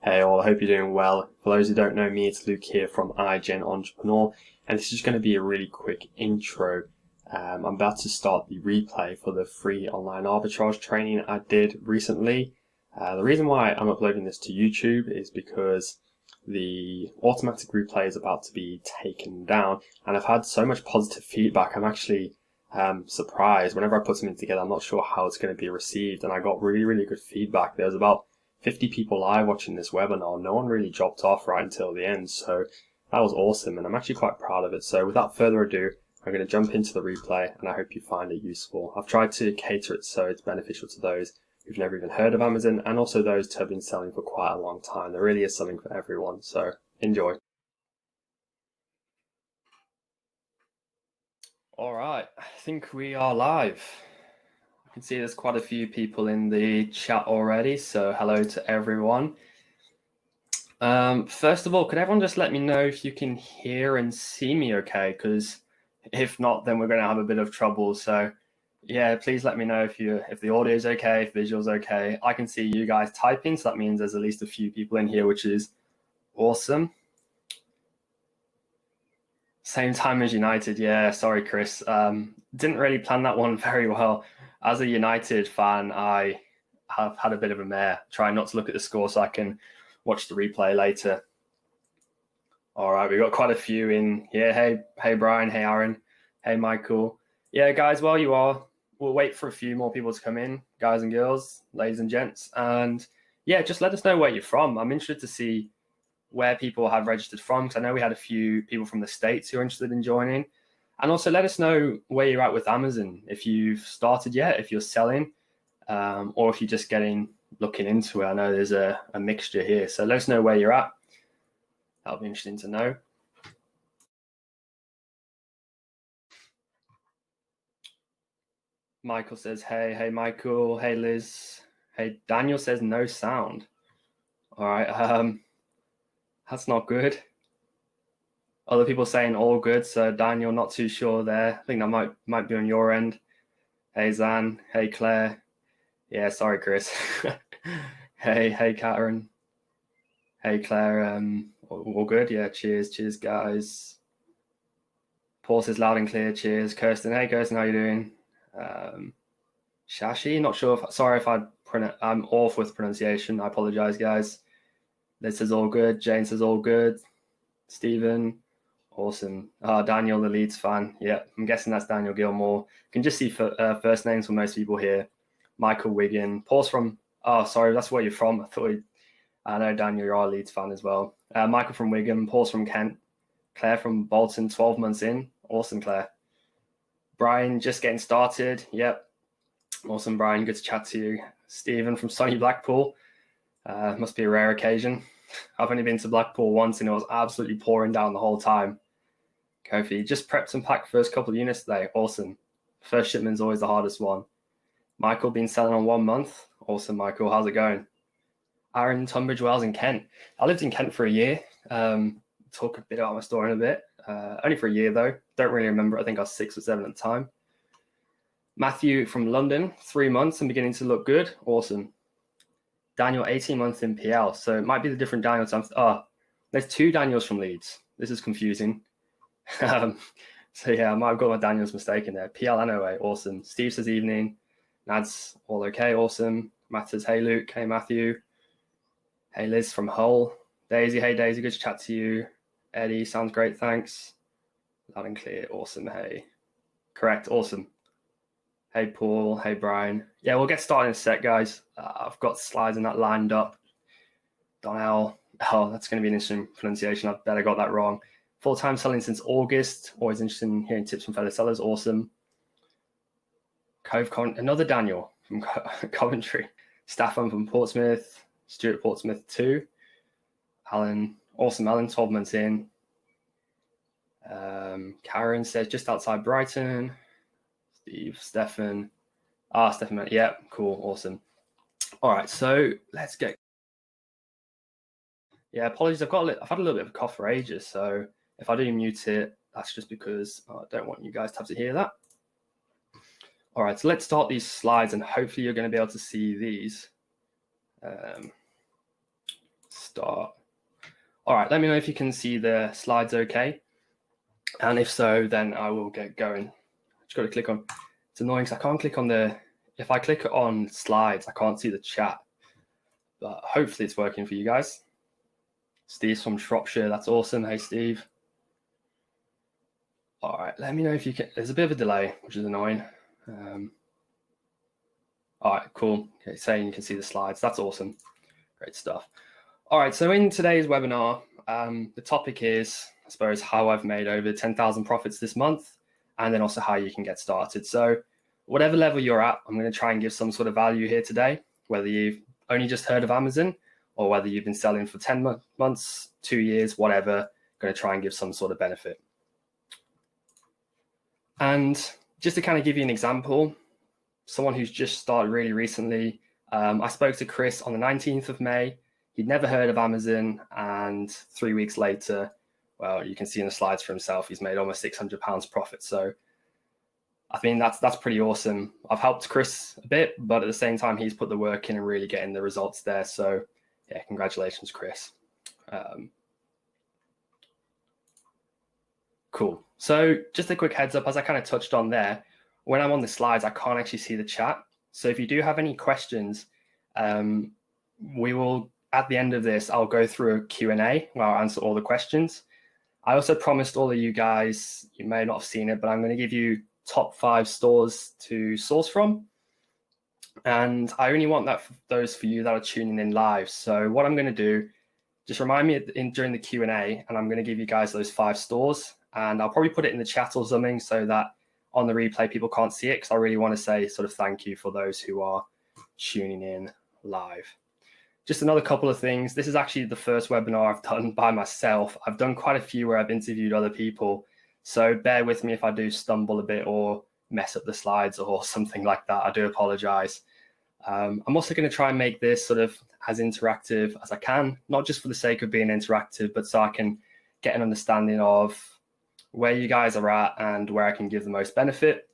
Hey all, I hope you're doing well. For those who don't know me, it's Luke here from iGen Entrepreneur, and this is going to be a really quick intro. I'm about to start the replay for the free online arbitrage training I did recently. The reason why I'm uploading this to YouTube is because the automatic replay is about to be taken down, and I've had so much positive feedback. I'm actually surprised. Whenever I put something together, I'm not sure how it's going to be received, and I got really good feedback. There was about 50 people live watching this webinar. No one really dropped off right until the end, so that was awesome, and I'm actually quite proud of it. So without further ado, I'm going to jump into the replay, and I hope you find it useful. I've tried to cater it so it's beneficial to those who've never even heard of Amazon, and also those who have been selling for quite a long time. There really is something for everyone, so enjoy. All right, I think we are live. I can see there's quite a few people in the chat already, so hello to everyone. First of all, could everyone just let me know if you can hear and see me okay? Because if not, then we're going to have a bit of trouble. So yeah, please let me know if the audio is okay, if visual's okay. I can see you guys typing, so that means there's at least a few people in here, which is awesome. Same time as United. Yeah, sorry, Chris. Didn't really plan that one very well. As a United fan, I have had a bit of a mare. Trying not to look at the score so I can watch the replay later. All right, we've got quite a few in here. Hey, Brian. Hey, Aaron. Hey, Michael. Yeah, guys, while you are, we'll wait for a few more people to come in, guys and girls, ladies and gents. And yeah, just let us know where you're from. I'm interested to see where people have registered from, because I know we had a few people from the States who are interested in joining. And also let us know where you're at with Amazon, if you've started yet, if you're selling, or if you're just looking into it. I know there's a mixture here. So let us know where you're at. That'll be interesting to know. Michael says, hey, Michael. Hey, Liz. Hey, Daniel says no sound. All right. That's not good. Other people saying all good. So Daniel, not too sure there. I think that might be on your end. Hey, Zan. Hey, Claire. Yeah, sorry, Chris. Hey, Karen. Hey, Claire. All good. Yeah, cheers, guys. Paul says loud and clear. Cheers, Kirsten. Hey, Kirsten, how you doing? Shashi, not sure. Sorry if I'm off with pronunciation. I apologize, guys. This is all good. Jane says all good. Stephen, awesome. Daniel, the Leeds fan. Yeah, I'm guessing that's Daniel Gilmore. You can just see first names for most people here. Michael Wigan. Paul's from. Oh, sorry, that's where you're from. I know Daniel, you're a Leeds fan as well. Michael from Wigan. Paul's from Kent. Claire from Bolton. 12 months in. Awesome, Claire. Brian, just getting started. Yep. Awesome, Brian. Good to chat to you. Stephen from sunny Blackpool. Must be a rare occasion. I've only been to Blackpool once and it was absolutely pouring down the whole time. Kofi, just prepped and packed first couple of units today. Awesome. First shipment's always the hardest one. Michael, been selling on 1 month. Awesome, Michael. How's it going? Aaron, Tunbridge Wells in Kent. I lived in Kent for a year. Talk a bit about my story in a bit. Only for a year though. Don't really remember. I think I was 6 or 7 at the time. Matthew from London, 3 months and beginning to look good. Awesome. Daniel, 18 months in PL. So it might be the different Daniels. There's 2 Daniels from Leeds. This is confusing. So yeah, I might have got my Daniels mistaken there. PL and OA, awesome. Steve says evening. Nad's all okay, awesome. Matt says, hey Luke, hey Matthew. Hey Liz from Hull. Daisy, hey Daisy, good to chat to you. Eddie, sounds great, thanks. Loud and clear, awesome, hey. Correct, awesome. Hey Paul, hey Brian. Yeah, we'll get started in a sec, guys. I've got slides and that lined up. Donnell, that's going to be an interesting pronunciation. I bet I got that wrong. Full-time selling since August. Always interested in hearing tips from fellow sellers. Awesome. Another Daniel from Coventry. Staffan from Portsmouth. Stuart Portsmouth too. Alan, awesome. Alan, 12 months in. Karen says just outside Brighton. Stefan, yeah, cool, awesome. All right, so let's get. Yeah, apologies. I've had a little bit of a cough for ages, so if I do mute it, that's just because I don't want you guys to have to hear that. All right, so let's start these slides, and hopefully you're going to be able to see these. start. All right, let me know if you can see the slides okay. And if so, then I will get going. Just got to click on, it's annoying because I can't click on if I click on slides, I can't see the chat. But hopefully it's working for you guys. Steve's from Shropshire, that's awesome. Hey, Steve. All right, let me know if you can, there's a bit of a delay, which is annoying. All right, cool. Okay, saying you can see the slides, that's awesome. Great stuff. All right, so in today's webinar, the topic is, I suppose, how I've made over 10,000 profits this month, and then also how you can get started. So whatever level you're at, I'm going to try and give some sort of value here today, whether you've only just heard of Amazon or whether you've been selling for 10 months, 2 years, whatever, I'm going to try and give some sort of benefit. And just to kind of give you an example, someone who's just started really recently, I spoke to Chris on the 19th of May. He'd never heard of Amazon, and 3 weeks later, well, you can see in the slides for himself, he's made almost £600 profit. So I mean, that's pretty awesome. I've helped Chris a bit, but at the same time, he's put the work in and really getting the results there. So yeah, congratulations, Chris. Cool. So just a quick heads up, as I kind of touched on there, when I'm on the slides, I can't actually see the chat. So if you do have any questions, we will, at the end of this, I'll go through a Q&A where I'll answer all the questions. I also promised all of you guys, you may not have seen it, but I'm going to give you top 5 stores to source from. And I only want those for you that are tuning in live. So what I'm going to do, just remind me during the Q&A, and I'm going to give you guys those 5 stores. And I'll probably put it in the chat or something so that on the replay, people can't see it, because I really want to say sort of thank you for those who are tuning in live. Just another couple of things. This is actually the first webinar I've done by myself. I've done quite a few where I've interviewed other people. So bear with me if I do stumble a bit or mess up the slides or something like that. I do apologize. I'm also going to try and make this sort of as interactive as I can, not just for the sake of being interactive, but so I can get an understanding of where you guys are at and where I can give the most benefit.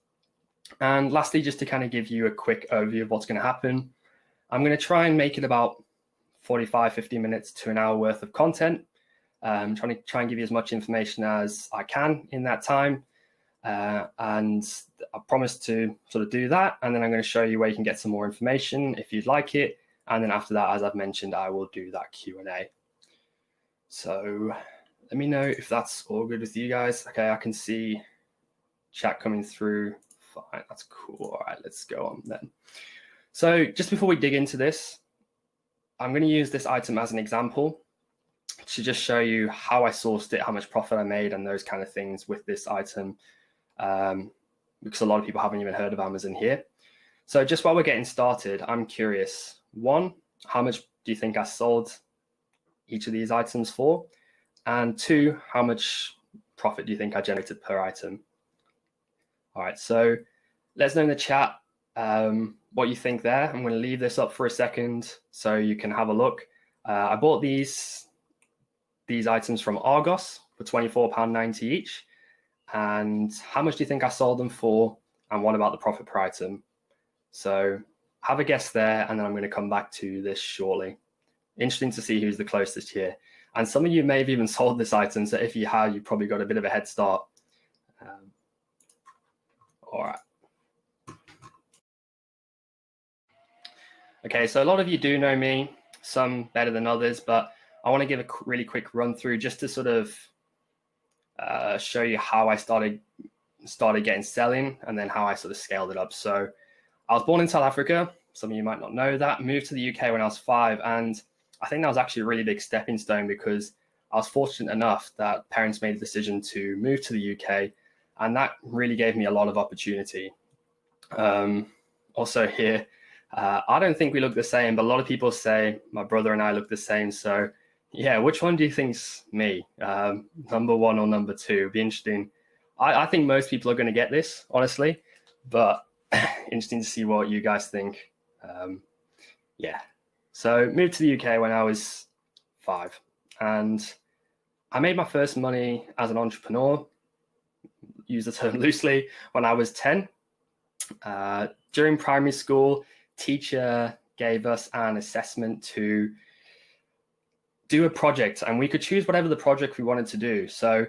And lastly, just to kind of give you a quick overview of what's going to happen, I'm going to try and make it about 45, 50 minutes to an hour worth of content. Trying to give you as much information as I can in that time. And I promise to sort of do that. And then I'm going to show you where you can get some more information if you'd like it. And then after that, as I've mentioned, I will do that Q&A. So let me know if that's all good with you guys. Okay, I can see chat coming through. Fine, that's cool. All right, let's go on then. So just before we dig into this, I'm going to use this item as an example to just show you how I sourced it, how much profit I made, and those kind of things with this item, because a lot of people haven't even heard of Amazon here. So just while we're getting started, I'm curious, 1, how much do you think I sold each of these items for? And 2, how much profit do you think I generated per item? All right, so let us know in the chat what you think there. I'm going to leave this up for a second so you can have a look. I bought these items from Argos for £24.90 each. And how much do you think I sold them for? And what about the profit per item? So have a guess there, and then I'm going to come back to this shortly. Interesting to see who's the closest here. And some of you may have even sold this item, so if you have, you've probably got a bit of a head start. All right. Okay, so a lot of you do know me, some better than others, but I want to give a really quick run through just to sort of show you how I started getting selling and then how I sort of scaled it up. So I was born in South Africa. Some of you might not know that. Moved to the UK when I was 5, and I think that was actually a really big stepping stone because I was fortunate enough that parents made the decision to move to the UK, and that really gave me a lot of opportunity. Also here, I don't think we look the same, but a lot of people say my brother and I look the same. So yeah, which one do you think's me? Number 1 or number 2? It'd be interesting. I think most people are going to get this, honestly, but interesting to see what you guys think. Yeah. So moved to the UK when I was 5, and I made my first money as an entrepreneur, use the term loosely, when I was 10. During primary school, teacher gave us an assessment to do a project, and we could choose whatever the project we wanted to do. So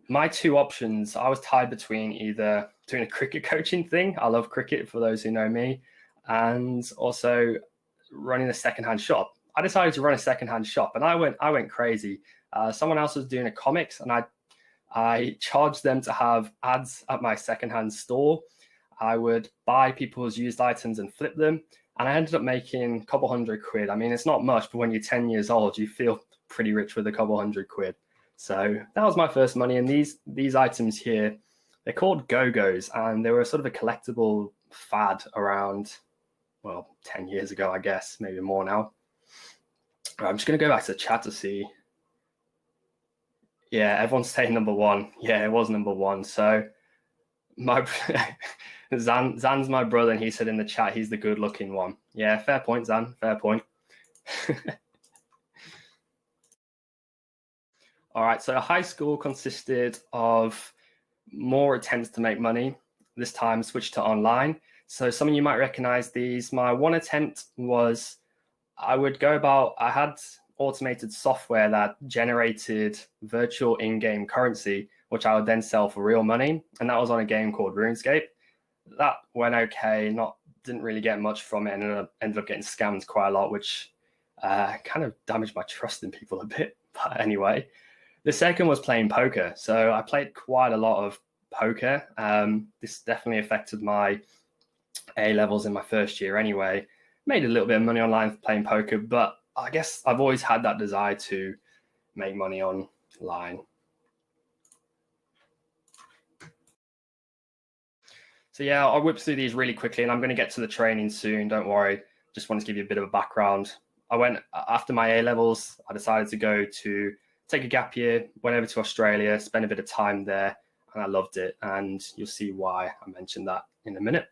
my two options, I was tied between either doing a cricket coaching thing. I love cricket, for those who know me, and also running a secondhand shop. I decided to run a secondhand shop, and I went crazy. Someone else was doing a comics, and I charged them to have ads at my secondhand store. I would buy people's used items and flip them, and I ended up making a couple £100. I mean, it's not much, but when you're 10 years old, you feel pretty rich with a couple £100. So that was my first money. And these items here, they're called Go-Go's, and they were sort of a collectible fad around, well, 10 years ago, I guess, maybe more now. I'm just going to go back to the chat to see. Yeah, everyone's saying number one. Yeah, it was number one. So my Zan's my brother, and he said in the chat he's the good looking one. Yeah, fair point, Zan, fair point. All right, so high school consisted of more attempts to make money, this time switched to online. So some of you might recognize these. My one attempt was I had automated software that generated virtual in-game currency, which I would then sell for real money. And that was on a game called RuneScape. That went okay, didn't really get much from it, and ended up getting scammed quite a lot, which kind of damaged my trust in people a bit. But anyway, the second was playing poker. So I played quite a lot of poker. This definitely affected my A levels in my first year anyway. Made a little bit of money online playing poker, but I guess I've always had that desire to make money online. So yeah, I'll whip through these really quickly, and I'm going to get to the training soon. Don't worry. Just wanted to give you a bit of a background. After my A levels, I decided to take a gap year, went over to Australia, spent a bit of time there, and I loved it. And you'll see why I mentioned that in a minute.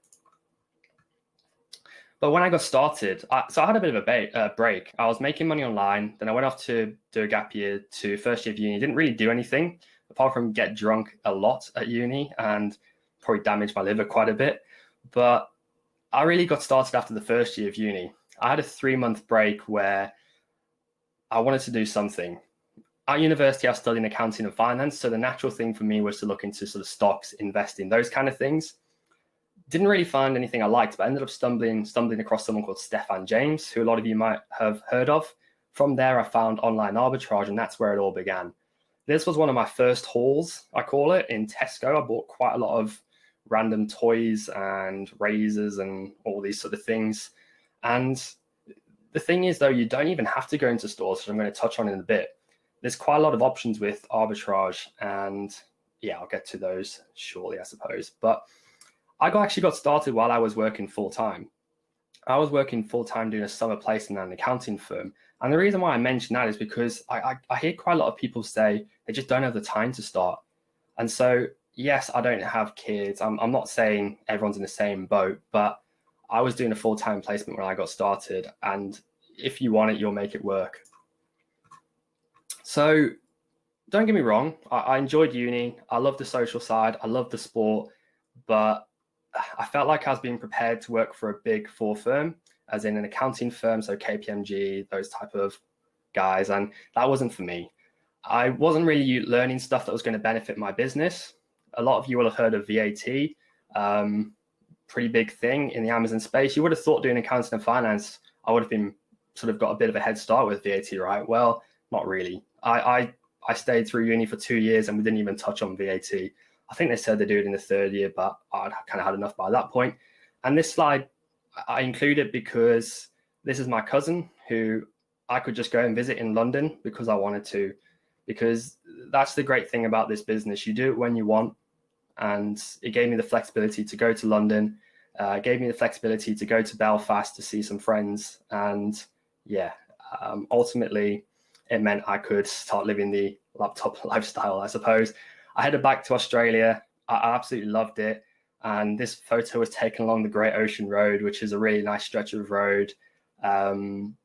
But when I got started, so I had a bit of a break. I was making money online. Then I went off to do a gap year to first year of uni. Didn't really do anything apart from get drunk a lot at uni and probably damage my liver quite a bit. But I really got started after the first year of uni. I had a 3-month break where I wanted to do something. At university, I was studying accounting and finance. So the natural thing for me was to look into sort of stocks, investing, those kind of things. Didn't really find anything I liked, but I ended up stumbling across someone called Stefan James, who a lot of you might have heard of. From there, I found Online Arbitrage, and that's where it all began. This was one of my first hauls, I call it, in Tesco. I bought quite a lot of random toys and razors and all these sort of things. And the thing is, though, you don't even have to go into stores, which I'm going to touch on in a bit. There's quite a lot of options with arbitrage, and yeah, I'll get to those shortly, I suppose. But I actually got started while I was working full-time. I was working full-time doing a summer placement at an accounting firm. And the reason why I mention that is because I hear quite a lot of people say they just don't have the time to start. And so, yes, I don't have kids. I'm not saying everyone's in the same boat, but I was doing a full-time placement when I got started. And if you want it, you'll make it work. So don't get me wrong. I enjoyed uni. I love the social side. I love the sport, but I felt like I was being prepared to work for a big four firm, as in an accounting firm, so KPMG, those type of guys, and that wasn't for me. I wasn't really learning stuff that was going to benefit my business. A lot of you will have heard of VAT, pretty big thing in the Amazon space. You would have thought doing accounting and finance, I would have been sort of got a bit of a head start with VAT, right? Well, not really. I stayed through uni for 2 years and we didn't even touch on VAT. I think they said they do it in the 3rd year, but I'd kind of had enough by that point. And this slide, I included because this is my cousin who I could just go and visit in London because I wanted to, because that's the great thing about this business. You do it when you want. And it gave me the flexibility to go to London, gave me the flexibility to go to Belfast to see some friends. And yeah, ultimately it meant I could start living the laptop lifestyle, I suppose. I headed back to Australia. I absolutely loved it. And this photo was taken along the Great Ocean Road, which is a really nice stretch of road. Along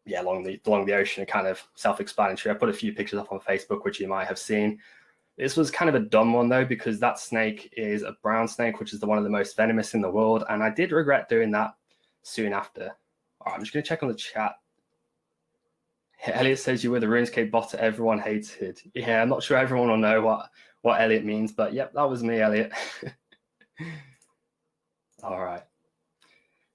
the ocean, kind of self-explanatory. I put a few pictures up on Facebook, which you might have seen. This was kind of a dumb one, though, because that snake is a brown snake, which is one of the most venomous in the world. And I did regret doing that soon after. All right, I'm just going to check on the chat. Elliot says you were the RuneScape bot that everyone hated. Yeah, I'm not sure everyone will know what Elliot means, but yep, that was me, Elliot. All right.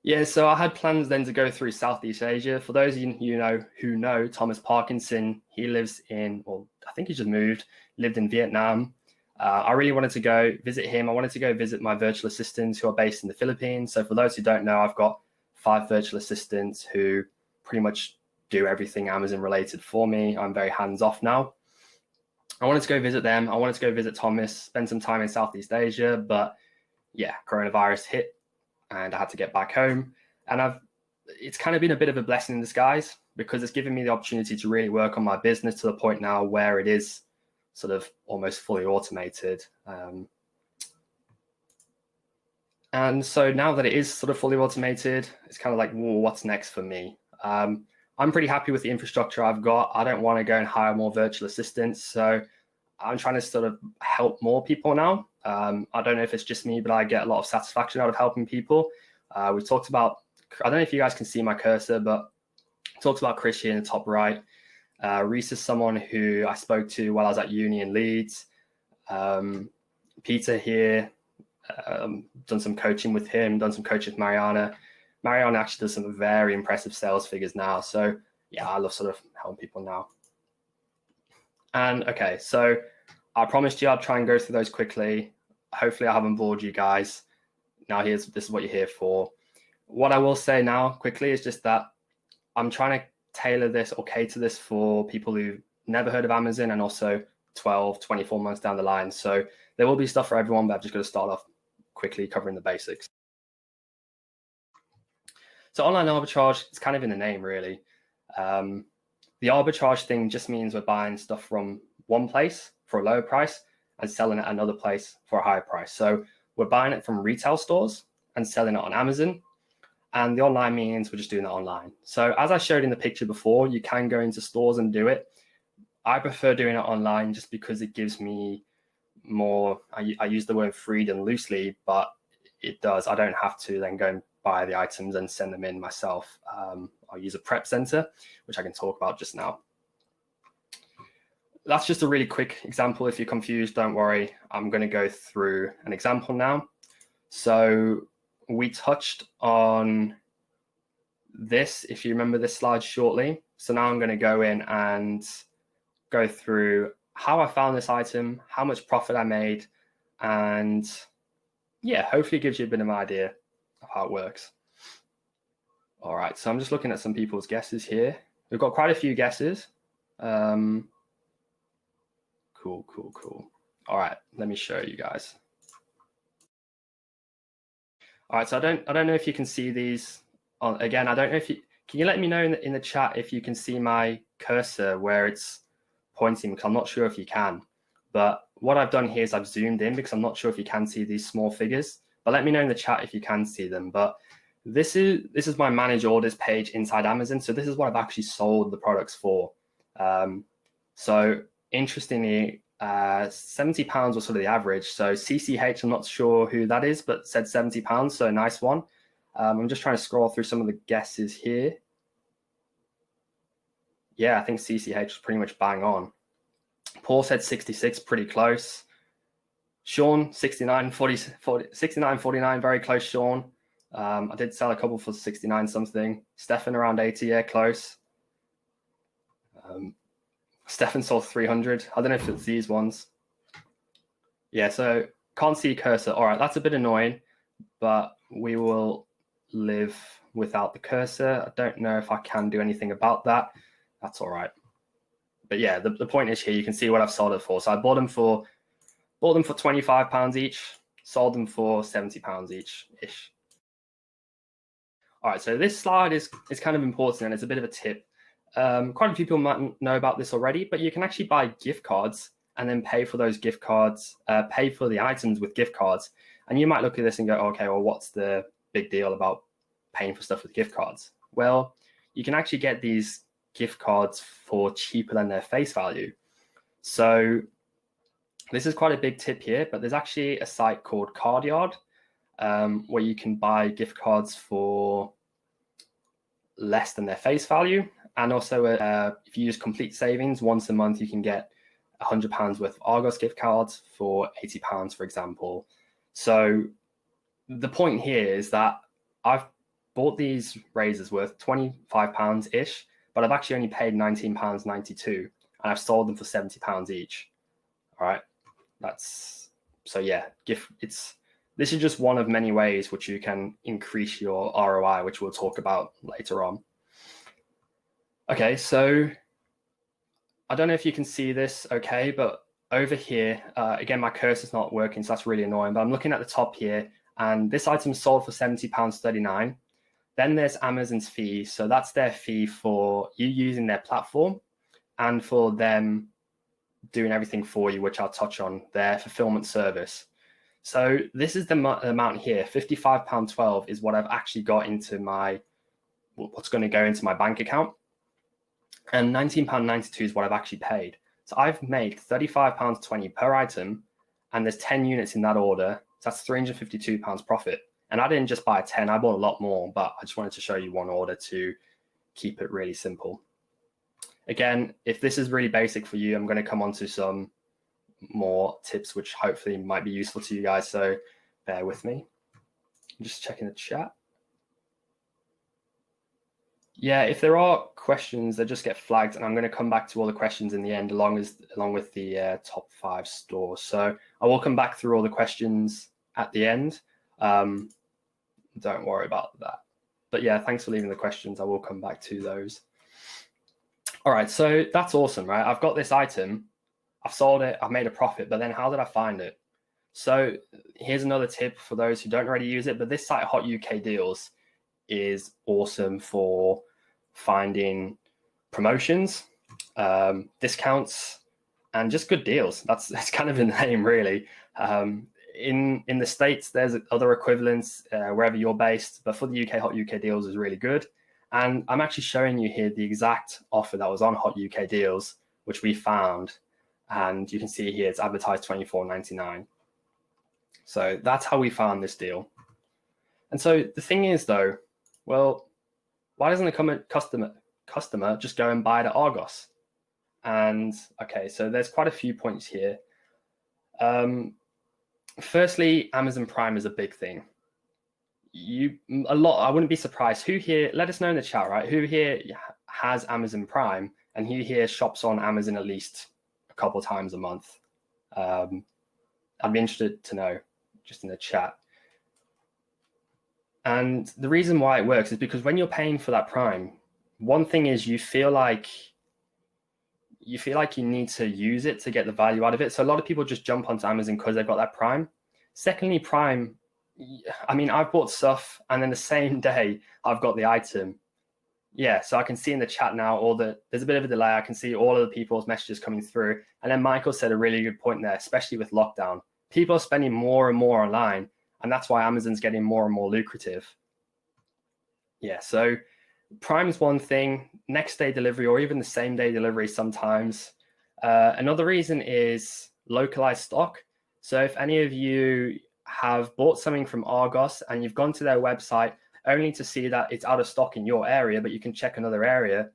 Yeah, so I had plans then to go through Southeast Asia. For those of you who know Thomas Parkinson, he lives in, well, I think he just moved, lived in Vietnam. I really wanted to go visit him. I wanted to go visit my virtual assistants who are based in the Philippines. So for those who don't know, I've got 5 virtual assistants who pretty much do everything Amazon related for me. I'm very hands-off now. I wanted to go visit them. I wanted to go visit Thomas, spend some time in Southeast Asia, but yeah, coronavirus hit and I had to get back home. And it's kind of been a bit of a blessing in disguise because it's given me the opportunity to really work on my business to the point now where it is sort of almost fully automated. And so now that it is sort of fully automated, it's kind of like, well, what's next for me? I'm pretty happy with the infrastructure I've got. I don't want to go and hire more virtual assistants. So I'm trying to sort of help more people now. I don't know if it's just me, but I get a lot of satisfaction out of helping people. We talked about, I don't know if you guys can see my cursor, but I talked about Chris here in the top right. Reese is someone who I spoke to while I was at uni in Leeds. Peter here, done some coaching with him, done some coaching with Mariana. Mariana actually does some very impressive sales figures now. So yeah, I love sort of helping people now. And okay, so I promised you I'd try and go through those quickly. Hopefully I haven't bored you guys. Now this is what you're here for. What I will say now quickly is just that I'm trying to tailor this or cater this for people who've never heard of Amazon and also 12, 24 months down the line. So there will be stuff for everyone, but I've just got to start off quickly covering the basics. So online arbitrage, it's kind of in the name, really. The arbitrage thing just means we're buying stuff from one place for a lower price and selling it at another place for a higher price. So we're buying it from retail stores and selling it on Amazon. And the online means we're just doing it online. So as I showed in the picture before, you can go into stores and do it. I prefer doing it online just because it gives me more, I use the word freedom loosely, but it does. I don't have to then go and buy the items and send them in myself. I'll use a prep center, which I can talk about just now. That's just a really quick example. If you're confused, don't worry. I'm going to go through an example now. So we touched on this, if you remember this slide shortly. So now I'm going to go in and go through how I found this item, how much profit I made, and yeah, hopefully it gives you a bit of an idea of how it works. All right, so I'm just looking at some people's guesses here. We've got quite a few guesses. Cool. All right, let me show you guys. All right, so I don't know if you can see these. Again, I don't know if you can you let me know in the chat if you can see my cursor where it's pointing, because I'm not sure if you can. But what I've done here is I've zoomed in because I'm not sure if you can see these small figures. But let me know in the chat if you can see them. But this is my manage orders page inside Amazon. So this is what I've actually sold the products for. So interestingly, £70 was sort of the average. So CCH, I'm not sure who that is, but said £70. So a nice one. I'm just trying to scroll through some of the guesses here. Yeah, I think CCH was pretty much bang on. Paul said 66, pretty close. Sean, 69.49, very close, Sean. I did sell a couple for 69 something. Stefan around 80, yeah, close. Stefan sold 300. I don't know if it's these ones. Yeah, so can't see cursor. All right, that's a bit annoying, but we will live without the cursor. I don't know if I can do anything about that. That's all right. But yeah, the point is here, you can see what I've sold it for. So I bought them for £25 each, sold them for £70 each-ish. All right, so this slide is kind of important and it's a bit of a tip. Quite a few people might know about this already, but you can actually buy gift cards and then pay for those gift cards, pay for the items with gift cards. And you might look at this and go, okay, well, what's the big deal about paying for stuff with gift cards? Well, you can actually get these gift cards for cheaper than their face value. So this is quite a big tip here, but there's actually a site called Cardyard where you can buy gift cards for less than their face value. And also, if you use complete savings, once a month you can get £100 worth of Argos gift cards for £80, for example. So the point here is that I've bought these razors worth £25-ish, but I've actually only paid £19.92, and I've sold them for £70 each. All right, so yeah, this is just one of many ways which you can increase your ROI, which we'll talk about later on. Okay, so I don't know if you can see this okay, but over here, again, my cursor's not working, so that's really annoying, but I'm looking at the top here, and this item sold for £70.39. Then there's Amazon's fee, so that's their fee for you using their platform and for them doing everything for you, which I'll touch on, their fulfillment service. So this is the amount here, £55.12 is what I've actually got into what's going to go into my bank account. And £19.92 is what I've actually paid. So I've made £35.20 per item, and there's 10 units in that order. So that's £352 profit. And I didn't just buy 10, I bought a lot more, but I just wanted to show you one order to keep it really simple. Again, if this is really basic for you, I'm going to come on to some more tips, which hopefully might be useful to you guys. So bear with me. I'm just checking the chat. Yeah, if there are questions, they just get flagged, and I'm going to come back to all the questions in the end, along with the top 5 stores. So I will come back through all the questions at the end. Don't worry about that. But yeah, thanks for leaving the questions. I will come back to those. All right, so that's awesome, right? I've got this item, I've sold it, I've made a profit, but then how did I find it? So here's another tip for those who don't already use it, but this site, Hot UK Deals, is awesome for finding promotions, discounts, and just good deals. That's kind of the name, really. In the States, there's other equivalents wherever you're based, but for the UK, Hot UK Deals is really good. And I'm actually showing you here the exact offer that was on Hot UK Deals, which we found. And you can see here it's advertised $24.99. So that's how we found this deal. And so the thing is, though, well, why doesn't the customer just go and buy it at Argos? And okay, so there's quite a few points here. Firstly, Amazon Prime is a big thing. I wouldn't be surprised. Who here, let us know in the chat, right? Who here has Amazon Prime and who here shops on Amazon at least a couple times a month? I'd be interested to know just in the chat. And the reason why it works is because when you're paying for that Prime, one thing is you feel like you need to use it to get the value out of it. So a lot of people just jump onto Amazon because they've got that Prime. Secondly, Prime, I mean, I've bought stuff and then the same day I've got the item. Yeah, so I can see in the chat now there's a bit of a delay. I can see all of the people's messages coming through. And then Michael said a really good point there, especially with lockdown. People are spending more and more online, and that's why Amazon's getting more and more lucrative. Yeah, so Prime's one thing, next day delivery or even the same day delivery sometimes. Another reason is localized stock. So if any of you have bought something from Argos and you've gone to their website only to see that it's out of stock in your area, but you can check another area,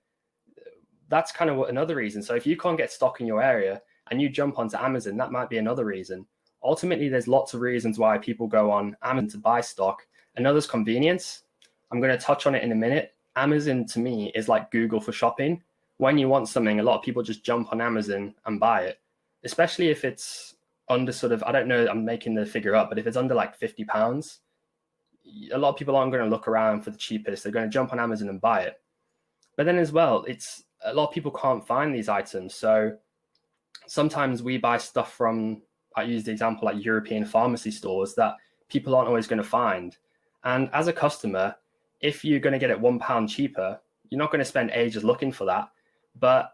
that's kind of another reason. So if you can't get stock in your area and you jump onto Amazon, that might be another reason. Ultimately, there's lots of reasons why people go on Amazon to buy stock. Another's convenience. I'm going to touch on it in a minute. Amazon, to me, is like Google for shopping. When you want something, a lot of people just jump on Amazon and buy it, especially if it's under sort of, I don't know, I'm making the figure up, but if it's under like £50, a lot of people aren't going to look around for the cheapest. They're going to jump on Amazon and buy it. But then as well, it's a lot of people can't find these items. So sometimes we buy stuff from, I use the example like European pharmacy stores that people aren't always going to find. And as a customer, if you're going to get it £1 cheaper, you're not going to spend ages looking for that. But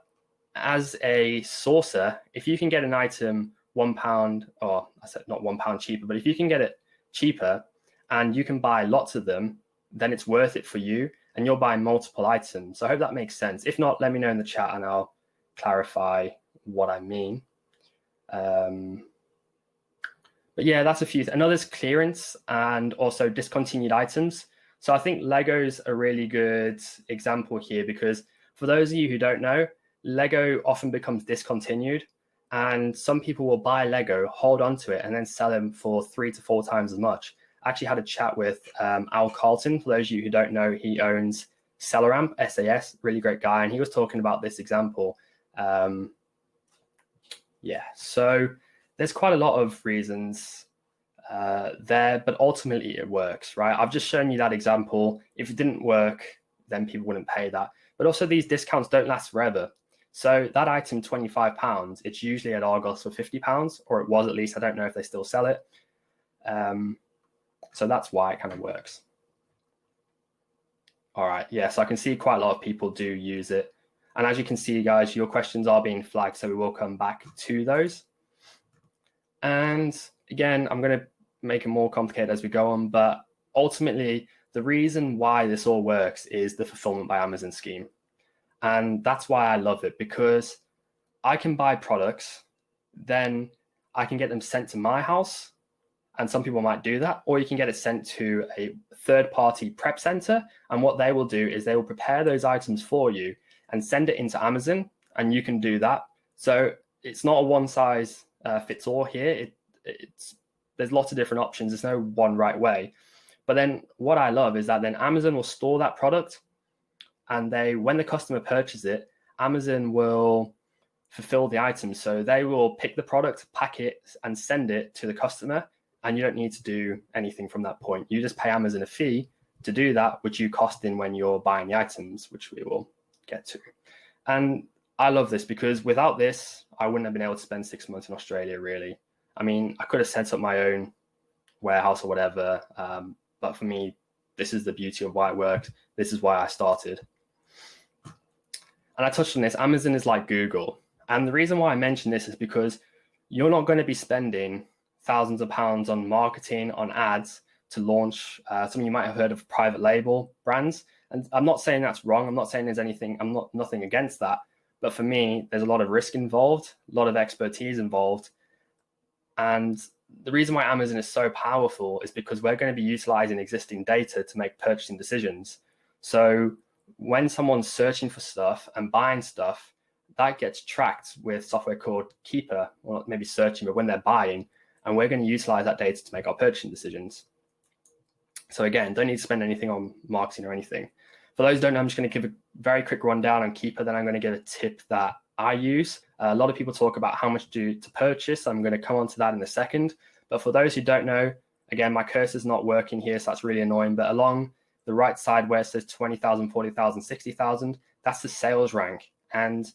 as a sourcer, if you can get an item £1, or I said not £1 cheaper, but if you can get it cheaper and you can buy lots of them, then it's worth it for you and you're buying multiple items. So I hope that makes sense. If not, let me know in the chat and I'll clarify what I mean. But yeah, that's a few. Another's clearance and also discontinued items. So I think Lego's a really good example here because For those of you who don't know, Lego often becomes discontinued, and some people will buy Lego, hold on to it, and then sell them for 3 to 4 times as much. I actually had a chat with Al Carlton. For those of you who don't know, he owns Celeramp, SAS, really great guy, and he was talking about this example. So there's quite a lot of reasons there, but ultimately it works, right? I've just shown you that example. If it didn't work, then people wouldn't pay that. But also these discounts don't last forever. So that item, £25, it's usually at Argos for £50, or it was at least. I don't know if they still sell it. So that's why it kind of works. All right, so I can see quite a lot of people do use it. And as you can see, guys, your questions are being flagged, so we will come back to those. And again, I'm going to make it more complicated as we go on, but ultimately, the reason why this all works is the fulfillment by Amazon scheme. And that's why I love it, because I can buy products, then I can get them sent to my house, and some people might do that, or you can get it sent to a third-party prep center, and what they will do is they will prepare those items for you and send it into Amazon, and you can do that. So it's not a one-size-fits-all here. There's lots of different options. There's no one right way. But then what I love is that then Amazon will store that product, and when the customer purchases it, Amazon will fulfill the item. So they will pick the product, pack it, and send it to the customer, and you don't need to do anything from that point. You just pay Amazon a fee to do that, which you cost in when you're buying the items, which we will get to. And I love this because without this, I wouldn't have been able to spend 6 months in Australia, really. I mean, I could have set up my own warehouse or whatever, but for me, this is the beauty of why it works. This is why I started. And I touched on this, Amazon is like Google. And the reason why I mention this is because you're not going to be spending thousands of pounds on marketing, on ads to launch some you might have heard of private label brands. And I'm not saying that's wrong. I'm not saying there's anything, nothing against that. But for me, there's a lot of risk involved, a lot of expertise involved. And the reason why Amazon is so powerful is because we're going to be utilizing existing data to make purchasing decisions. So when someone's searching for stuff and buying stuff, that gets tracked with software called Keeper, or not maybe searching, but when they're buying, and we're going to utilize that data to make our purchasing decisions. So again, don't need to spend anything on marketing or anything. For those who don't know, I'm just going to give a very quick rundown on Keeper, then I'm going to give a tip that I use. A lot of people talk about how much to purchase. I'm going to come on to that in a second. But for those who don't know, again, my cursor's not working here, so that's really annoying. But along the right side where it says 20,000, 40,000, 60,000, that's the sales rank. And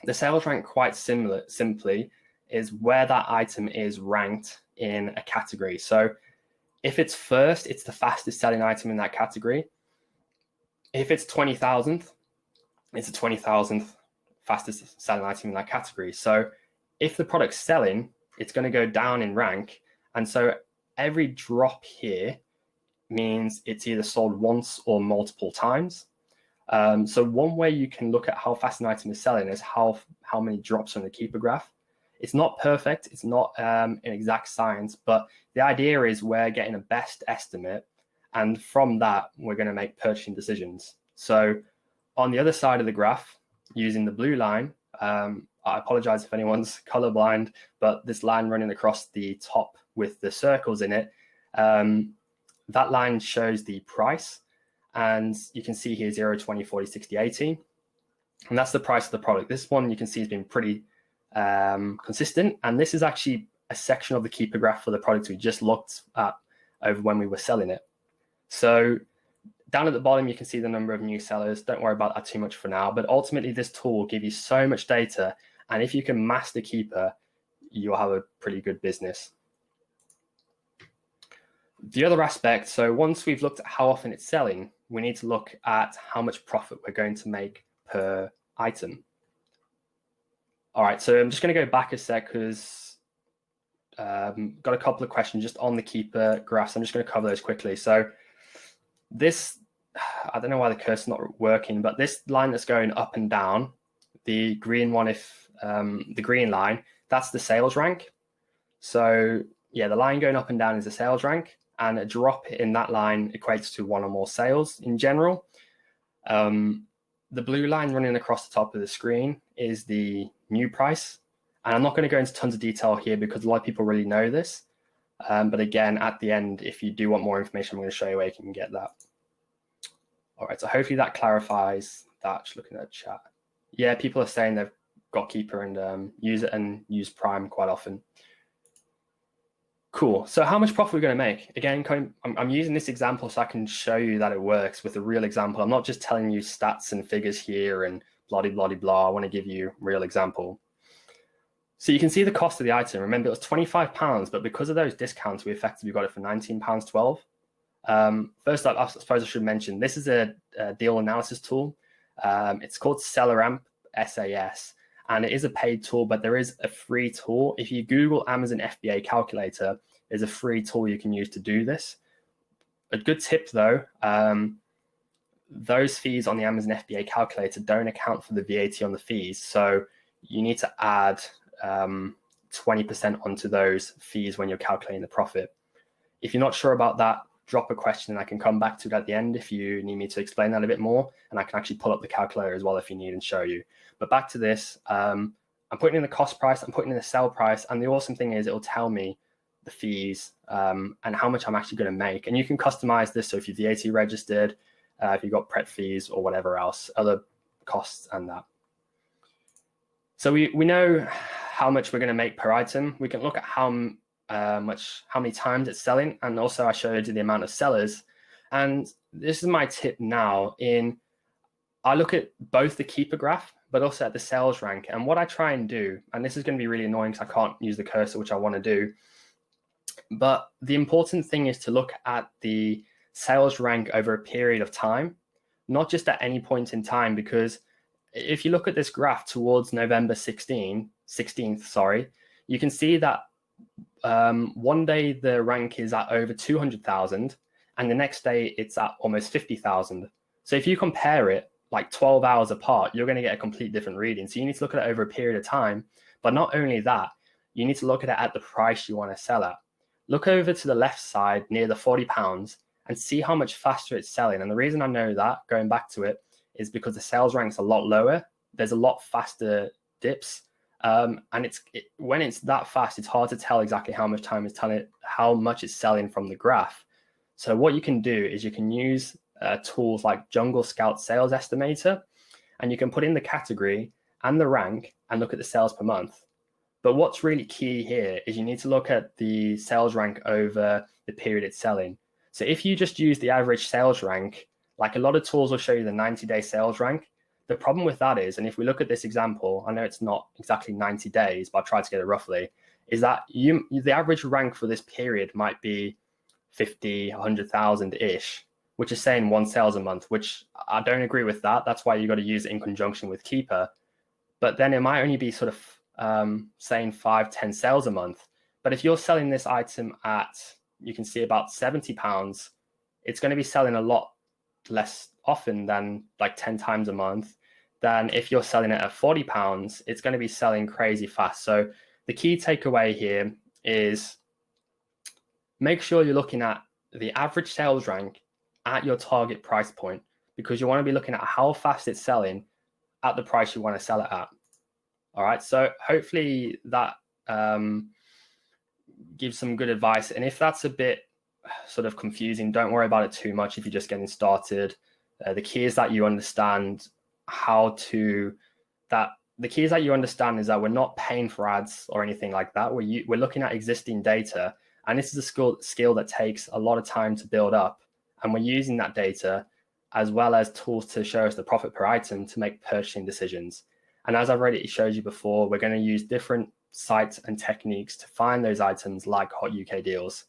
the sales rank, quite simply, is where that item is ranked in a category. So if it's first, it's the fastest selling item in that category. If it's 20,000th, it's the 20,000th fastest selling item in that category. So if the product's selling, it's going to go down in rank. And so every drop here means it's either sold once or multiple times. So one way you can look at how fast an item is selling is how many drops on the Keeper graph. It's not perfect. It's not an exact science, but the idea is we're getting a best estimate. And from that, we're going to make purchasing decisions. So on the other side of the graph, using the blue line, I apologize if anyone's colorblind, but this line running across the top with the circles in it, that line shows the price. And you can see here 0, 20, 40, 60, 80. And that's the price of the product. This one you can see has been pretty consistent. And this is actually a section of the Keeper graph for the product we just looked at over when we were selling it. So down at the bottom, you can see the number of new sellers. Don't worry about that too much for now. But ultimately, this tool will give you so much data. And if you can master Keeper, you'll have a pretty good business. The other aspect, so once we've looked at how often it's selling, we need to look at how much profit we're going to make per item. All right, so I'm just going to go back a sec because got a couple of questions just on the Keeper graphs. I'm just going to cover those quickly. So this, I don't know why the cursor's not working, but this line that's going up and down, the green one, the green line, that's the sales rank. So yeah, the line going up and down is the sales rank, and a drop in that line equates to one or more sales in general. The the blue line running across the top of the screen is the new price. And I'm not going to go into tons of detail here because a lot of people really know this. But again, at the end, if you do want more information, I'm going to show you where you can get that. All right, so hopefully that clarifies that. Just looking at the chat. Yeah, people are saying they've got Keeper and use it and use Prime quite often. Cool. So how much profit are we going to make? Again, I'm using this example so I can show you that it works with a real example. I'm not just telling you stats and figures here and blah, blah, blah, blah. I want to give you a real example. So you can see the cost of the item. Remember, it was £25, but because of those discounts, we effectively got it for £19.12. First up, I suppose I should mention, this is a deal analysis tool. It's called SellerAmp SAS, and it is a paid tool, but there is a free tool. If you Google Amazon FBA calculator, there's a free tool you can use to do this. A good tip though, those fees on the Amazon FBA calculator don't account for the VAT on the fees. So you need to add 20% onto those fees when you're calculating the profit. If you're not sure about that, drop a question and I can come back to it at the end if you need me to explain that a bit more, and I can actually pull up the calculator as well if you need and show you. But back to this, I'm putting in the cost price, I'm putting in the sell price, and the awesome thing is it'll tell me the fees and how much I'm actually going to make. And you can customize this, so if you're VAT registered, if you've got prep fees or whatever else, other costs and that. So we know how much we're going to make per item. We can look at how many times it's selling, and also I showed you the amount of sellers. And this is my tip now. I look at both the keeper graph, but also at the sales rank. And what I try and do, and this is going to be really annoying because I can't use the cursor, which I want to do, but the important thing is to look at the sales rank over a period of time, not just at any point in time, because if you look at this graph towards November 16th, you can see that one day the rank is at over 200,000 and the next day it's at almost 50,000. So if you compare it like 12 hours apart, you're going to get a complete different reading. So you need to look at it over a period of time. But not only that, you need to look at it at the price you want to sell at. Look over to the left side near the £40 and see how much faster it's selling. And the reason I know that, going back to it, is because the sales rank's a lot lower. There's a lot faster dips. And when it's that fast, it's hard to tell exactly how much time it's telling it, how much it's selling from the graph. So what you can do is you can use tools like Jungle Scout Sales Estimator, and you can put in the category and the rank and look at the sales per month. But what's really key here is you need to look at the sales rank over the period it's selling. So if you just use the average sales rank, like a lot of tools will show you the 90-day sales rank. The problem with that is, and if we look at this example, I know it's not exactly 90 days, but I tried to get it roughly, is that the average rank for this period might be 50, 100,000-ish, which is saying one sales a month, which I don't agree with that. That's why you got to use it in conjunction with Keeper. But then it might only be sort of saying 5, 10 sales a month. But if you're selling this item at, you can see about £70, it's going to be selling a lot less often than like 10 times a month. Than if you're selling it at £40, it's going to be selling crazy fast. So the key takeaway here is make sure you're looking at the average sales rank at your target price point, because you want to be looking at how fast it's selling at the price you want to sell it at. All right, so hopefully that gives some good advice. And if that's a bit sort of confusing, don't worry about it too much if you're just getting started. The key is that you understand the key is that you understand is that we're not paying for ads or anything like that. We're looking at existing data, and this is a skill that takes a lot of time to build up. And we're using that data as well as tools to show us the profit per item to make purchasing decisions. And as I've already showed you before, we're going to use different sites and techniques to find those items like Hot UK Deals.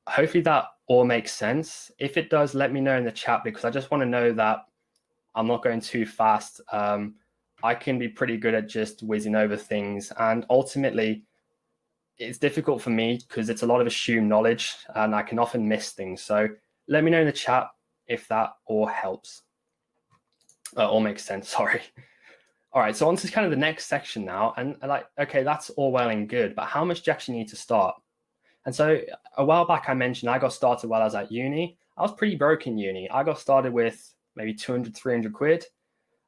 Hopefully that all makes sense. If it does, let me know in the chat, because I just want to know that I'm not going too fast. I can be pretty good at just whizzing over things, and ultimately it's difficult for me because it's a lot of assumed knowledge and I can often miss things. So let me know in the chat if that all helps. All makes sense, sorry. All right, so on to kind of the next section now. And like, okay, that's all well and good, but how much do you actually need to start? And so a while back, I mentioned I got started while I was at uni. I was pretty broke in uni. I got started with maybe 200, 300 quid.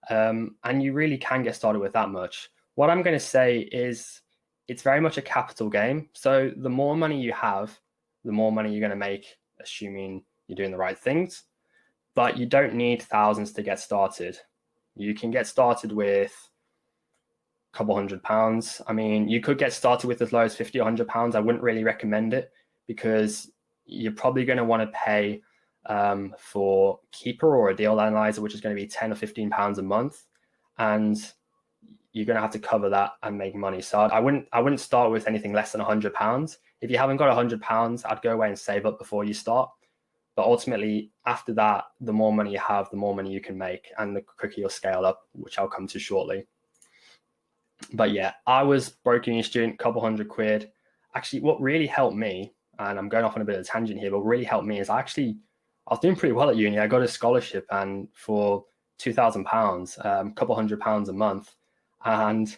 And you really can get started with that much. What I'm going to say is it's very much a capital game. So the more money you have, the more money you're going to make, assuming you're doing the right things. But you don't need thousands to get started. You can get started with a couple £100. I mean, you could get started with as low as £50 or £100. I wouldn't really recommend it because you're probably going to want to pay for Keeper or a deal analyzer, which is going to be £10 or £15 a month, and you're going to have to cover that and make money. So I wouldn't start with anything less than £100. If you haven't got £100, I'd go away and save up before you start. But ultimately, after that, the more money you have, the more money you can make, and the quicker you'll scale up, which I'll come to shortly. But yeah, I was broke uni student, couple £100. Actually, what really helped me, and I'm going off on a bit of a tangent here, but what really helped me is I was doing pretty well at uni. I got a scholarship, and for £2,000, a couple £100 a month, and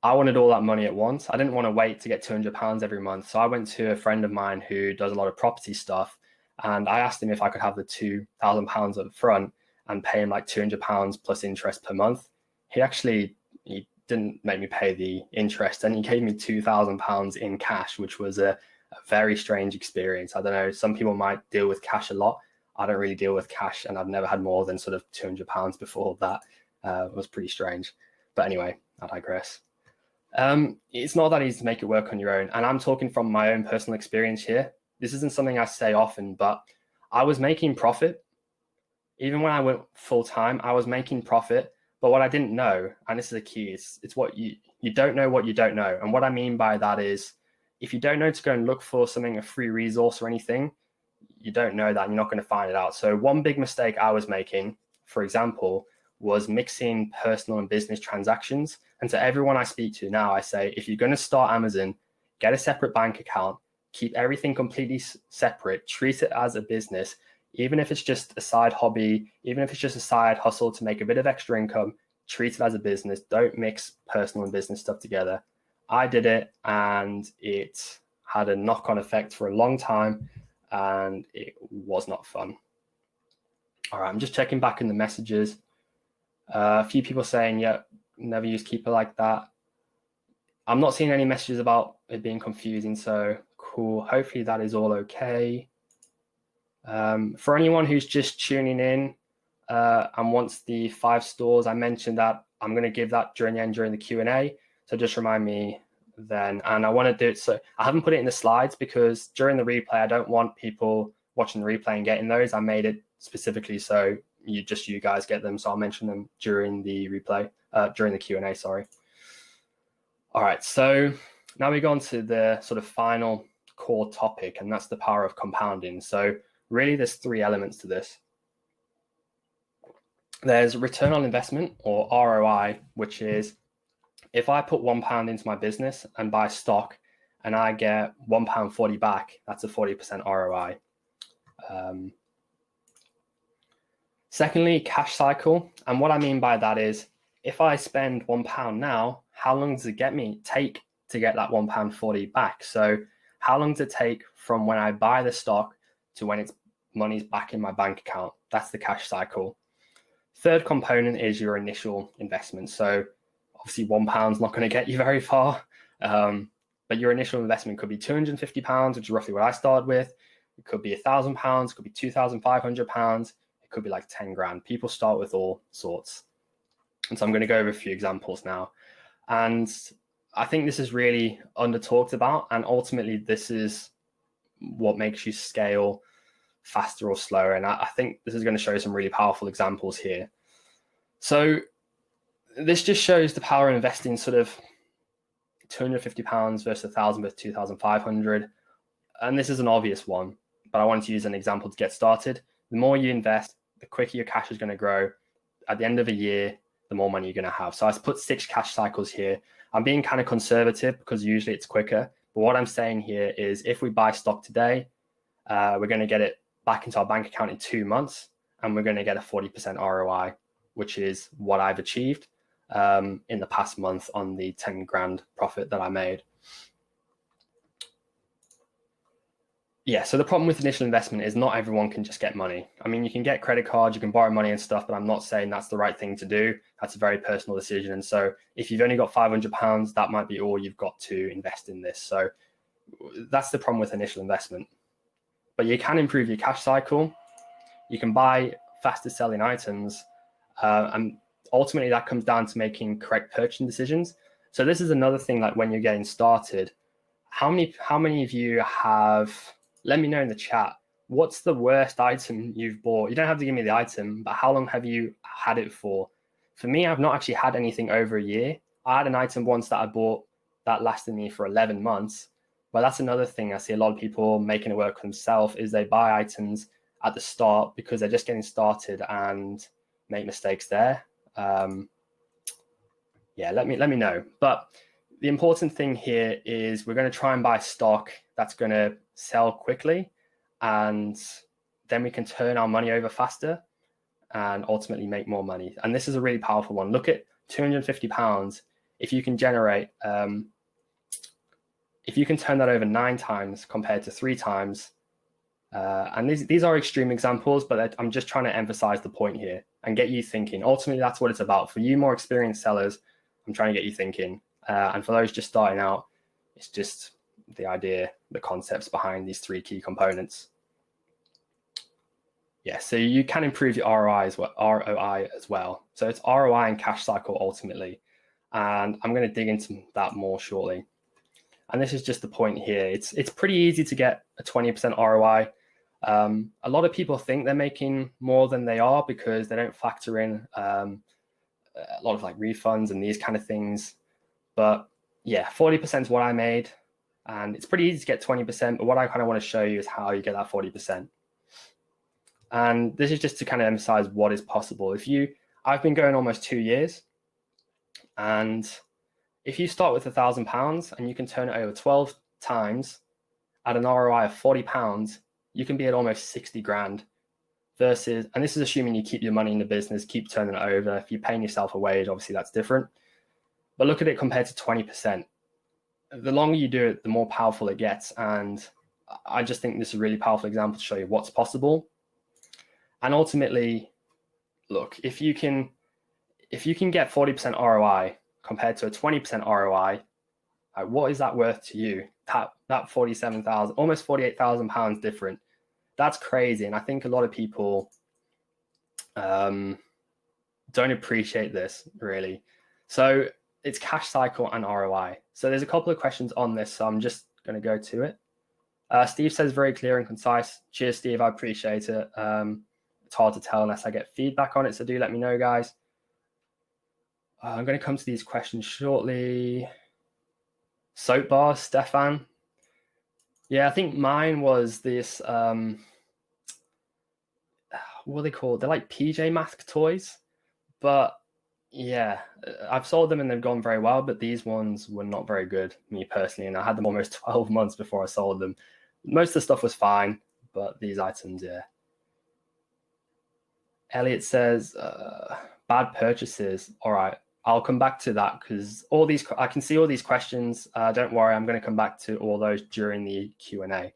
I wanted all that money at once. I didn't want to wait to get £200 every month. So I went to a friend of mine who does a lot of property stuff, and I asked him if I could have the £2,000 up front and pay him like £200 plus interest per month. He didn't make me pay the interest, and he gave me £2,000 in cash, which was a very strange experience. I don't know, some people might deal with cash a lot. I don't really deal with cash, and I've never had more than sort of £200 before that. It was pretty strange. But anyway, I digress. It's not that easy to make it work on your own. And I'm talking from my own personal experience here. This isn't something I say often, but I was making profit. Even when I went full time, I was making profit. But what I didn't know, and this is the key, it's what you don't know what you don't know. And what I mean by that is, if you don't know to go and look for something, a free resource or anything, you don't know that, you're not going to find it out. So one big mistake I was making, for example, was mixing personal and business transactions. And to everyone I speak to now, I say, if you're going to start Amazon, get a separate bank account, keep everything completely separate, treat it as a business. Even if it's just a side hobby, even if it's just a side hustle to make a bit of extra income, treat it as a business. Don't mix personal and business stuff together. I did it, and it had a knock-on effect for a long time, and it was not fun. All right, I'm just checking back in the messages. A few people saying, yeah, never use Keeper like that. I'm not seeing any messages about it being confusing, so cool. Hopefully that is all okay. For anyone who's just tuning in and wants the 5 stores, I mentioned that I'm going to give that during the Q&A. So just remind me then. And I want to do it. So I haven't put it in the slides because during the replay, I don't want people watching the replay and getting those. I made it specifically so you guys get them. So I'll mention them during the replay, during the Q&A, sorry. All right. So now we go on to the sort of final core topic, and that's the power of compounding. So really, there's 3 elements to this. There's return on investment, or ROI, which is if I put £1 into my business and buy stock and I get £1.40 back, that's a 40% ROI. Secondly, cash cycle. And what I mean by that is if I spend £1 now, how long does it take to get that £1.40 back? So how long does it take from when I buy the stock to when money's back in my bank account? That's the cash cycle. Third component is your initial investment. So obviously £1 not going to get you very far, but your initial investment could be £250, which is roughly what I started with. It could be £1,000, it could be £2,500, it could be like 10 grand. People start with all sorts. And so I'm going to go over a few examples now. And I think this is really under talked about, and ultimately this is what makes you scale faster or slower. And I think this is going to show some really powerful examples here. So this just shows the power of investing sort of £250 versus 1,000 versus 2,500. And this is an obvious one, but I wanted to use an example to get started. The more you invest, the quicker your cash is going to grow. At the end of a year, the more money you're going to have. So I put 6 cash cycles here. I'm being kind of conservative because usually it's quicker. But what I'm saying here is if we buy stock today, we're going to get it back into our bank account in 2 months, and we're going to get a 40% ROI, which is what I've achieved in the past month on the 10 grand profit that I made. Yeah, so the problem with initial investment is not everyone can just get money. I mean, you can get credit cards, you can borrow money and stuff, but I'm not saying that's the right thing to do. That's a very personal decision. And so if you've only got £500, that might be all you've got to invest in this. So that's the problem with initial investment. But you can improve your cash cycle. You can buy faster selling items. And ultimately that comes down to making correct purchasing decisions. So this is another thing, like when you're getting started, how many of you have, let me know in the chat, what's the worst item you've bought? You don't have to give me the item, but how long have you had it for? For me, I've not actually had anything over a year. I had an item once that I bought that lasted me for 11 months. But that's another thing I see a lot of people making it work for themselves is they buy items at the start because they're just getting started and make mistakes there. Yeah, let me know. But the important thing here is we're going to try and buy stock that's going to sell quickly, and then we can turn our money over faster and ultimately make more money. And this is a really powerful one. Look at £250. If you can generate, if you can turn that over 9 times compared to 3 times, and these are extreme examples, but I'm just trying to emphasize the point here and get you thinking. Ultimately, that's what it's about. For you more experienced sellers, I'm trying to get you thinking. And for those just starting out, it's just the idea, the concepts behind these 3 key components. Yeah, so you can improve your ROI as well. So it's ROI and cash cycle ultimately. And I'm going to dig into that more shortly. And this is just the point here. It's pretty easy to get a 20% ROI. A lot of people think they're making more than they are because they don't factor in a lot of like refunds and these kind of things. But yeah, 40% is what I made. And it's pretty easy to get 20%. But what I kind of want to show you is how you get that 40%. And this is just to kind of emphasize what is possible. I've been going almost 2 years. And if you start with £1,000 and you can turn it over 12 times at an ROI of £40, you can be at almost 60 grand versus, and this is assuming you keep your money in the business, keep turning it over. If you're paying yourself a wage, obviously that's different. But look at it compared to 20%. The longer you do it, the more powerful it gets. And I just think this is a really powerful example to show you what's possible. And ultimately, look, if you can get 40% ROI compared to a 20% ROI, what is that worth to you? That 47,000, almost 48,000 pounds different. That's crazy. And I think a lot of people don't appreciate this really. So it's cash cycle and ROI. So there's a couple of questions on this. So I'm just going to go to it. Steve says very clear and concise. Cheers, Steve. I appreciate it. It's hard to tell unless I get feedback on it. So do let me know, guys. I'm going to come to these questions shortly. Soapbar, Stefan. Yeah, I think mine was this, what are they called? They're like PJ Masks toys. But yeah, I've sold them and they've gone very well, but these ones were not very good, me personally. And I had them almost 12 months before I sold them. Most of the stuff was fine, but these items, yeah. Elliot says, bad purchases. All right, I'll come back to that because I can see all these questions. Don't worry, I'm going to come back to all those during the Q&A.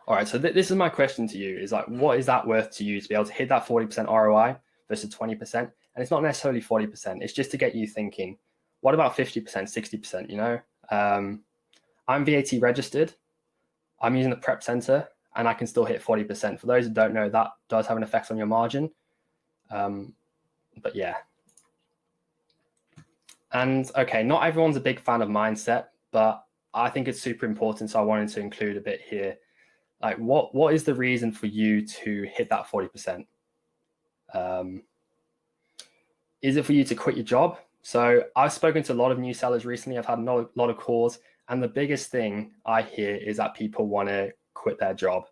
All right, so this is my question to you is like, what is that worth to you to be able to hit that 40% ROI versus 20%? And it's not necessarily 40%. It's just to get you thinking, what about 50%, 60%, you know? I'm VAT registered. I'm using the prep center and I can still hit 40%. For those who don't know, that does have an effect on your margin. But yeah. And okay, not everyone's a big fan of mindset, but I think it's super important. So I wanted to include a bit here. Like what is the reason for you to hit that 40%? Is it for you to quit your job? So I've spoken to a lot of new sellers recently. I've had a lot of calls. And the biggest thing I hear is that people want to quit their job.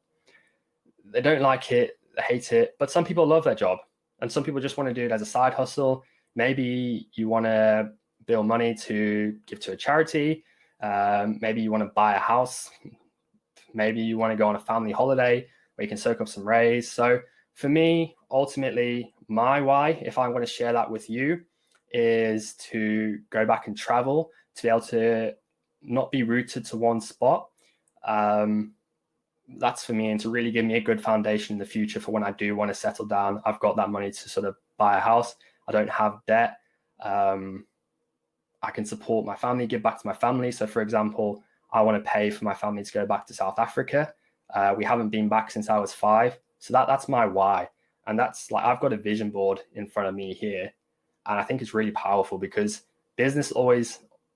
They don't like it, they hate it, but some people love their job. And some people just want to do it as a side hustle. Maybe you want to build money to give to a charity. Maybe you want to buy a house. Maybe you want to go on a family holiday where you can soak up some rays. So for me, ultimately, my why, if I want to share that with you, is to go back and travel, to be able to not be rooted to one spot. that's for me, and to really give me a good foundation in the future for when I do want to settle down. I've got that money to sort of buy a house. I don't have debt. I can support my family, give back to my family. So for example, I want to pay for my family to go back to South Africa. We haven't been back since I was 5. So that's my why. And that's like, I've got a vision board in front of me here. And I think it's really powerful because business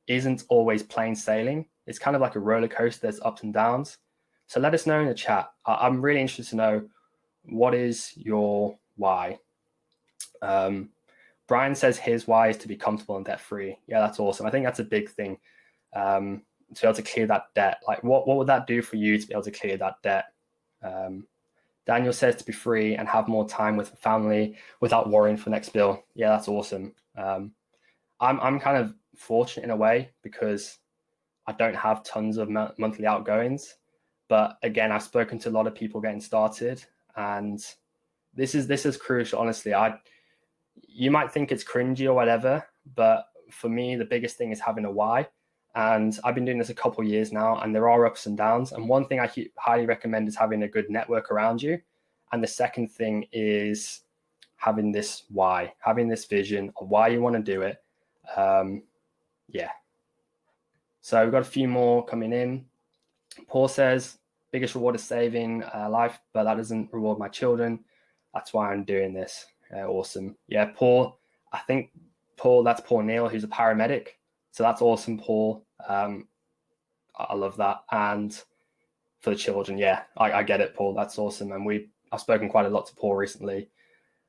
isn't always plain sailing. It's kind of like a roller coaster. There's ups and downs. So let us know in the chat. I'm really interested to know, what is your why? Brian says his why is to be comfortable and debt free. Yeah, that's awesome. I think that's a big thing, to be able to clear that debt. Like, what would that do for you to be able to clear that debt? Daniel says to be free and have more time with the family without worrying for the next bill. Yeah, that's awesome. I'm kind of fortunate in a way because I don't have tons of monthly outgoings. But again, I've spoken to a lot of people getting started, and this is crucial. Honestly, you might think it's cringy or whatever, but for me, the biggest thing is having a why. And I've been doing this a couple of years now, and there are ups and downs. And one thing I highly recommend is having a good network around you. And the second thing is having this why, having this vision of why you want to do it. Yeah. So we've got a few more coming in. Paul says, biggest reward is saving life, but that doesn't reward my children. That's why I'm doing this. Awesome. Yeah, Paul, I think that's Paul Neal, who's a paramedic. So that's awesome, Paul. I love that. And for the children, yeah, I get it, Paul. That's awesome. And I've spoken quite a lot to Paul recently.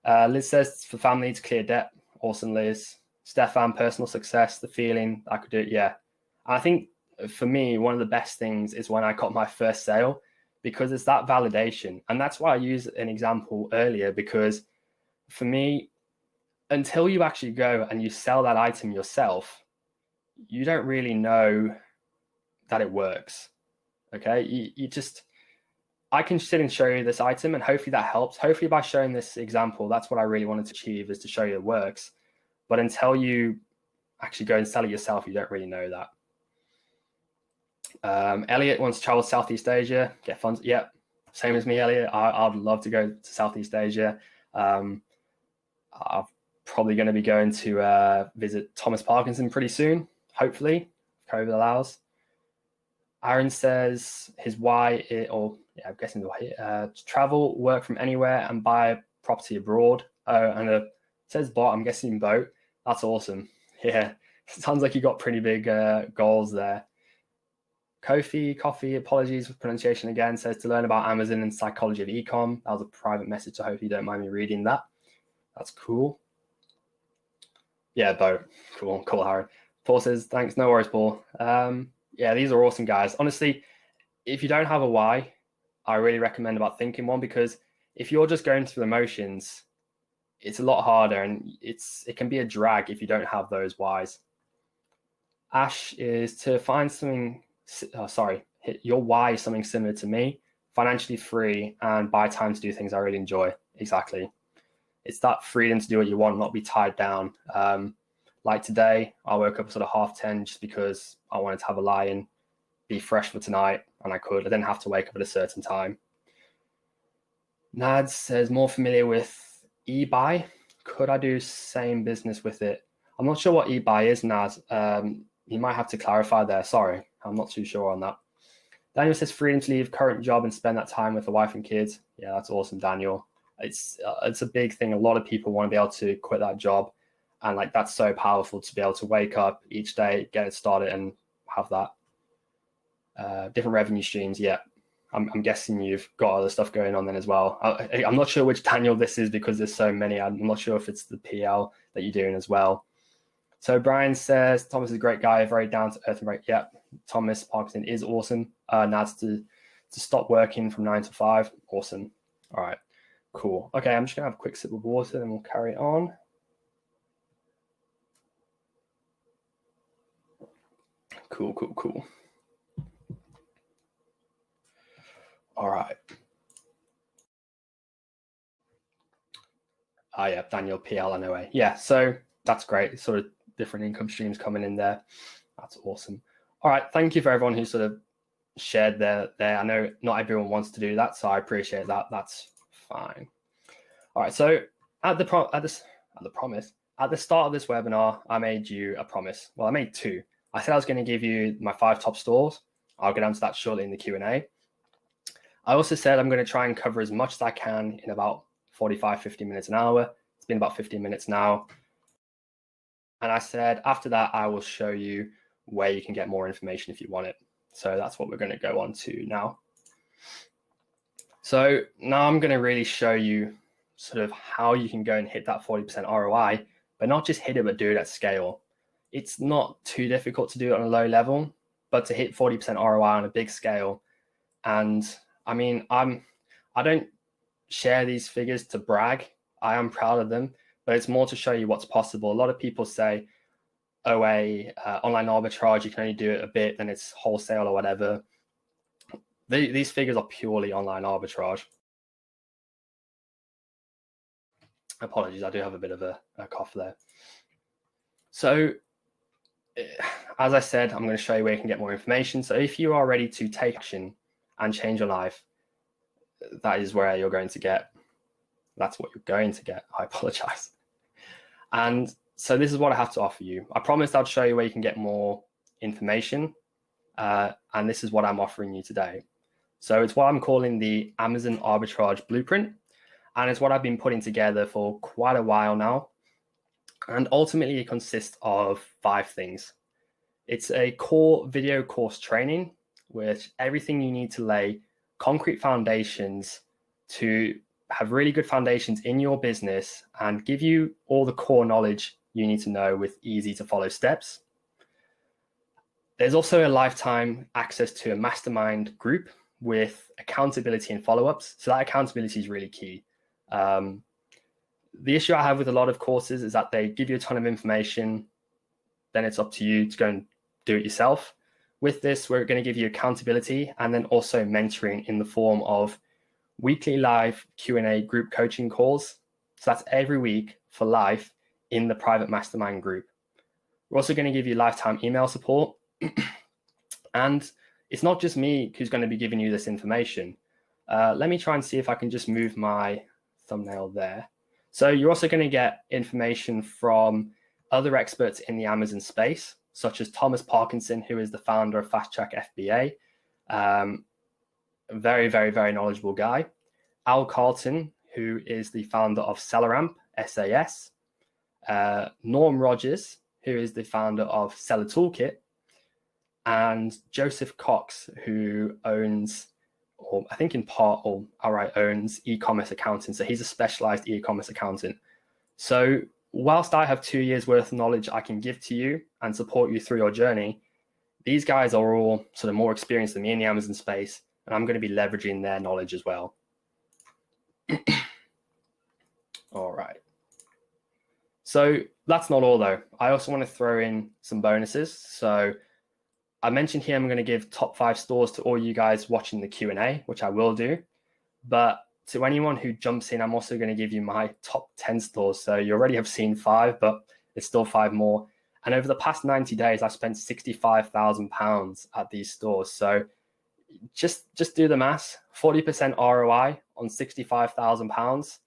Liz says, for family to clear debt. Awesome, Liz. Stefan, personal success, the feeling I could do it. Yeah. I think for me, one of the best things is when I got my first sale, because it's that validation. And that's why I used an example earlier, because for me, until you actually go and you sell that item yourself, you don't really know that it works. Okay. I can sit and show you this item, and hopefully that helps. Hopefully by showing this example, that's what I really wanted to achieve, is to show you it works. But until you actually go and sell it yourself, you don't really know that. Elliot wants to travel to Southeast Asia, get funds. Yep, same as me, Elliot. I'd love to go to Southeast Asia. I'm probably going to be going to visit Thomas Parkinson pretty soon, hopefully, if COVID allows. Aaron says his why, I'm guessing to travel, work from anywhere, and buy a property abroad. Oh, and it says bot, I'm guessing boat. That's awesome. Yeah, sounds like you got pretty big goals there. Kofi, apologies for pronunciation again, says to learn about Amazon and psychology of ecom. That was a private message, so I hope you don't mind me reading that. That's cool. Yeah, boat. Cool, Aaron. Paul says, thanks, no worries, Paul. Yeah, these are awesome, guys. Honestly, if you don't have a why, I really recommend about thinking one, because if you're just going through the motions, it's a lot harder, and it can be a drag if you don't have those whys. Ash is to find something, your why is something similar to me, financially free, and buy time to do things I really enjoy. Exactly. It's that freedom to do what you want, not be tied down. Like today, I woke up sort of 10:30 just because I wanted to have a lie-in, be fresh for tonight, and I didn't have to wake up at a certain time. Nads says, more familiar with eBuy. Could I do same business with it? I'm not sure what eBuy is, Nads. You might have to clarify there. Sorry, I'm not too sure on that. Daniel says, freedom to leave current job and spend that time with the wife and kids. Yeah, that's awesome, Daniel. It's a big thing. A lot of people want to be able to quit that job. And like, that's so powerful to be able to wake up each day, get it started, and have that. Different revenue streams. Yeah, I'm guessing you've got other stuff going on then as well. I'm not sure which Daniel this is because there's so many. I'm not sure if it's the PL that you're doing as well. So Brian says, Thomas is a great guy, very down to earth and very, yeah, Thomas Parkinson is awesome. Nads to stop working from 9 to 5. Awesome. All right, cool. Okay, I'm just gonna have a quick sip of water and we'll carry on. Cool. All right. Yeah, Daniel PL anyway. Yeah, so that's great. Sort of different income streams coming in there. That's awesome. All right, thank you for everyone who sort of shared there. I know not everyone wants to do that, so I appreciate that. That's fine. All right, so at the start of this webinar, I made you a promise. Well, I made two. I said I was going to give you my 5 top stores. I'll get onto that shortly in the Q&A. I also said I'm going to try and cover as much as I can in about 45, 50 minutes an hour. It's been about 15 minutes now. And I said after that, I will show you where you can get more information if you want it. So that's what we're going to go on to now. So now I'm going to really show you sort of how you can go and hit that 40% ROI, but not just hit it, but do it at scale. It's not too difficult to do it on a low level, but to hit 40% ROI on a big scale. And I mean, I don't share these figures to brag. I am proud of them, but it's more to show you what's possible. A lot of people say, OA, online arbitrage, you can only do it a bit, then it's wholesale or whatever. These figures are purely online arbitrage. Apologies, I do have a bit of a cough there. So as I said, I'm going to show you where you can get more information. So if you are ready to take action and change your life, that is where you're going to get. That's what you're going to get. I apologize. And so this is what I have to offer you. I promised I'd show you where you can get more information. And this is what I'm offering you today. So it's what I'm calling the Amazon Arbitrage Blueprint. And it's what I've been putting together for quite a while now. And ultimately, it consists of 5 things. It's a core video course training, with everything you need to lay concrete foundations to have really good foundations in your business and give you all the core knowledge you need to know with easy to follow steps. There's also a lifetime access to a mastermind group with accountability and follow-ups. So that accountability is really key. The issue I have with a lot of courses is that they give you a ton of information, then it's up to you to go and do it yourself. With this, we're going to give you accountability and then also mentoring in the form of weekly live Q&A group coaching calls. So that's every week for life in the private mastermind group. We're also going to give you lifetime email support. And it's not just me who's going to be giving you this information. Let me try and see if I can just move my thumbnail there. So you're also going to get information from other experts in the Amazon space, such as Thomas Parkinson, who is the founder of Fast Track FBA. Very, very, very knowledgeable guy. Al Carlton, who is the founder of SellerAmp, SAS. Norm Rogers, who is the founder of Seller Toolkit. And Joseph Cox, who owns, or I think in part or outright owns, e-commerce accounting. So he's a specialized e-commerce accountant. So whilst I have 2 years worth of knowledge I can give to you and support you through your journey, these guys are all sort of more experienced than me in the Amazon space, and I'm going to be leveraging their knowledge as well. All right. So that's not all though. I also want to throw in some bonuses. So I mentioned here I'm going to give top 5 stores to all you guys watching the Q&A, which I will do. But to anyone who jumps in, I'm also going to give you my top 10 stores. So you already have seen 5, but there's still 5 more. And over the past 90 days, I've spent £65,000 at these stores. So just do the maths. 40% ROI on £65,000.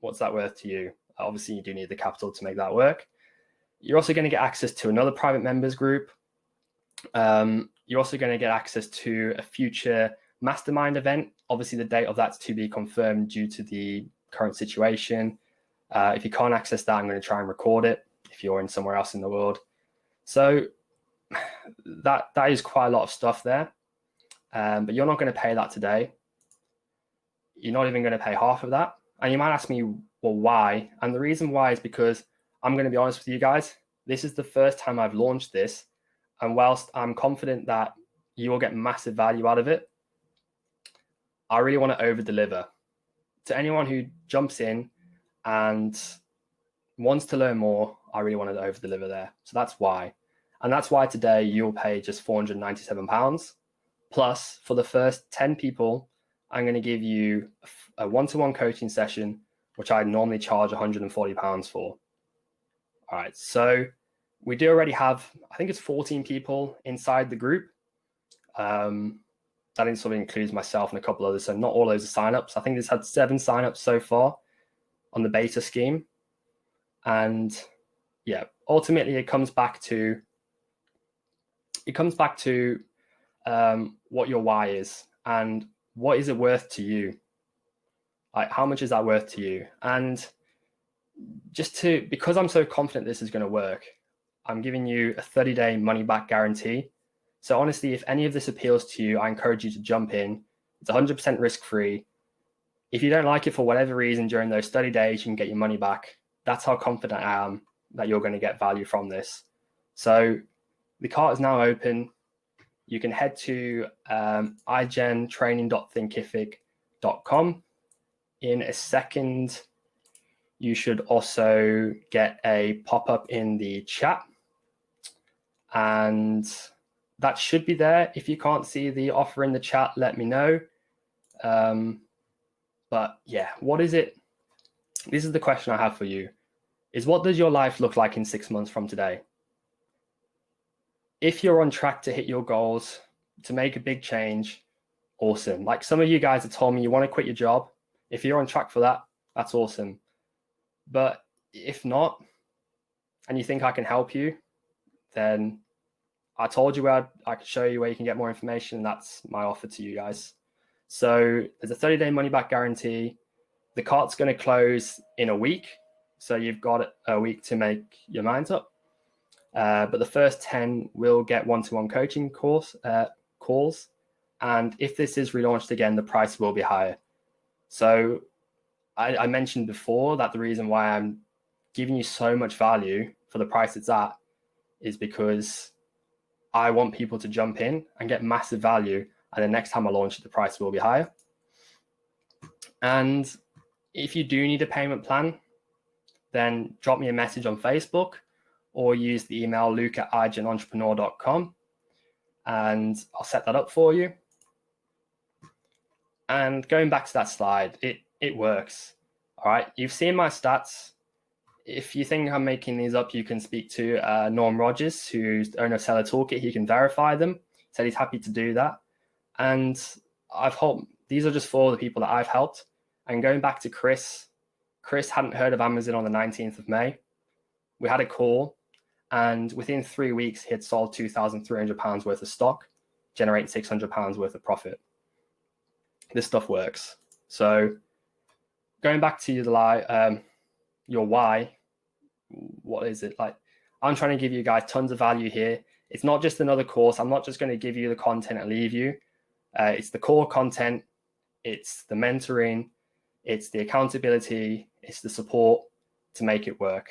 What's that worth to you? Obviously, you do need the capital to make that work. You're also going to get access to another private members group. You're also going to get access to a future mastermind event. Obviously, the date of that's to be confirmed due to the current situation. If you can't access that, I'm going to try and record it if you're in somewhere else in the world. So that is quite a lot of stuff there. But you're not going to pay that today. You're not even going to pay half of that. And you might ask me, well, why? And the reason why is because I'm going to be honest with you guys. This is the first time I've launched this. And whilst I'm confident that you will get massive value out of it, I really want to over-deliver. To anyone who jumps in and wants to learn more, I really want to over-deliver there. So that's why. And that's why today you'll pay just £497. Plus, for the first 10 people, I'm going to give you a one-to-one coaching session, which I normally charge £140 for. All right, so we do already have, I think it's 14 people inside the group. that sort of includes myself and a couple others. So not all those are signups. I think this had 7 signups so far on the beta scheme. And yeah, ultimately it comes back to what your why is and what is it worth to you. Like, how much is that worth to you? And because I'm so confident this is going to work, I'm giving you a 30-day money back guarantee. So honestly, if any of this appeals to you, I encourage you to jump in. It's 100% risk-free. If you don't like it for whatever reason during those 30 days, you can get your money back. That's how confident I am that you're going to get value from this. So the cart is now open. You can head to iGentraining.thinkific.com. In a second, you should also get a pop-up in the chat. And that should be there. If you can't see the offer in the chat, let me know. But yeah, what is it? This is the question I have for you. Is what does your life look like in 6 months from today? If you're on track to hit your goals, to make a big change, awesome. Like some of you guys have told me you want to quit your job. If you're on track for that, that's awesome. But if not, and you think I can help you, then I told you where I could show you where you can get more information. And that's my offer to you guys. So there's a 30-day money back guarantee. The cart's going to close in a week. So you've got a week to make your minds up. But the first 10 will get one-to-one coaching calls. And if this is relaunched again, the price will be higher. So I mentioned before that the reason why I'm giving you so much value for the price it's at is because I want people to jump in and get massive value. And the next time I launch it, the price will be higher. And if you do need a payment plan, then drop me a message on Facebook or use the email luke@igenentrepreneur.com and I'll set that up for you. And going back to that slide, it works. All right, you've seen my stats. If you think I'm making these up, you can speak to Norm Rogers, who's the owner of Seller Toolkit. He can verify them. He said he's happy to do that. And I've helped. These are just 4 of the people that I've helped. And going back to Chris hadn't heard of Amazon on the 19th of May. We had a call, and within 3 weeks, he had sold £2,300 worth of stock, generating £600 worth of profit. This stuff works. So going back to your why, what is it? Like, I'm trying to give you guys tons of value here. It's not just another course. I'm not just going to give you the content and leave you. It's the core content. It's the mentoring. It's the accountability. It's the support to make it work.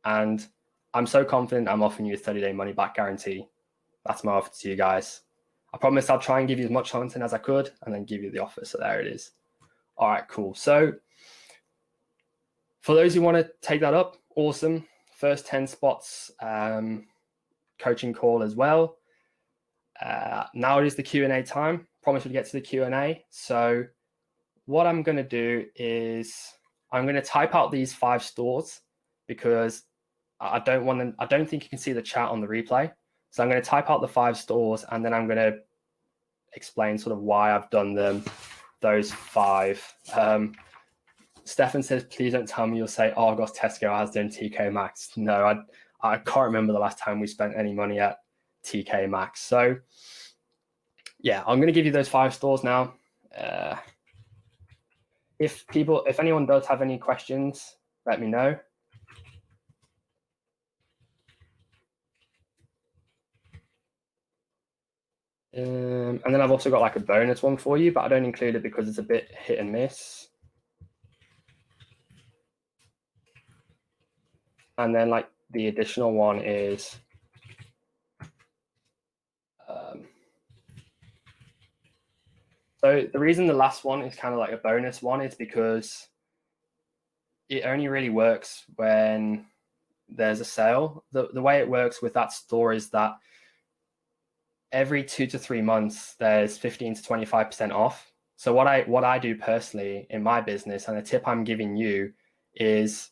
And I'm so confident I'm offering you a 30-day money back guarantee. That's my offer to you guys. I promise I'll try and give you as much content as I could and then give you the offer. So there it is. All right, cool. So for those who want to take that up, awesome. First 10 spots, coaching call as well. Now it is the Q&A time. Promise we'll get to the Q&A. So what I'm going to do is I'm going to type out these 5 stores because I don't think you can see the chat on the replay. So I'm going to type out the 5 stores and then I'm going to explain sort of why I've done those 5. Stefan says, please don't tell me you'll say Argos Tesco has done TK Maxx. No, I can't remember the last time we spent any money at TK Maxx. So yeah, I'm going to give you those 5 stores now. If anyone does have any questions, let me know. And then I've also got like a bonus one for you, but I don't include it because it's a bit hit and miss. And then like the additional one is so the reason the last one is kind of like a bonus one is because it only really works when there's a sale. The way it works with that store is that every 2 to 3 months, there's 15 to 25% off. So what I do personally in my business, and the tip I'm giving you is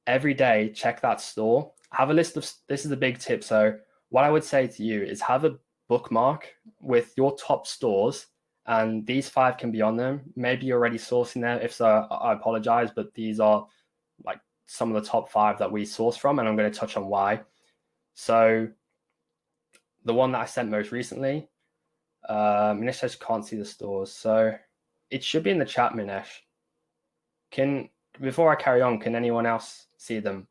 every day, check that store. Have a list of, this is a big tip. So what I would say to you is have bookmark with your top stores, and these 5 can be on them. Maybe you're already sourcing there. If so, I apologize, but these are like some of the top 5 that we source from, and I'm going to touch on why. So the one that I sent most recently, Minesh says can't see the stores, so it should be in the chat, Minesh. Before I carry on, can anyone else see them?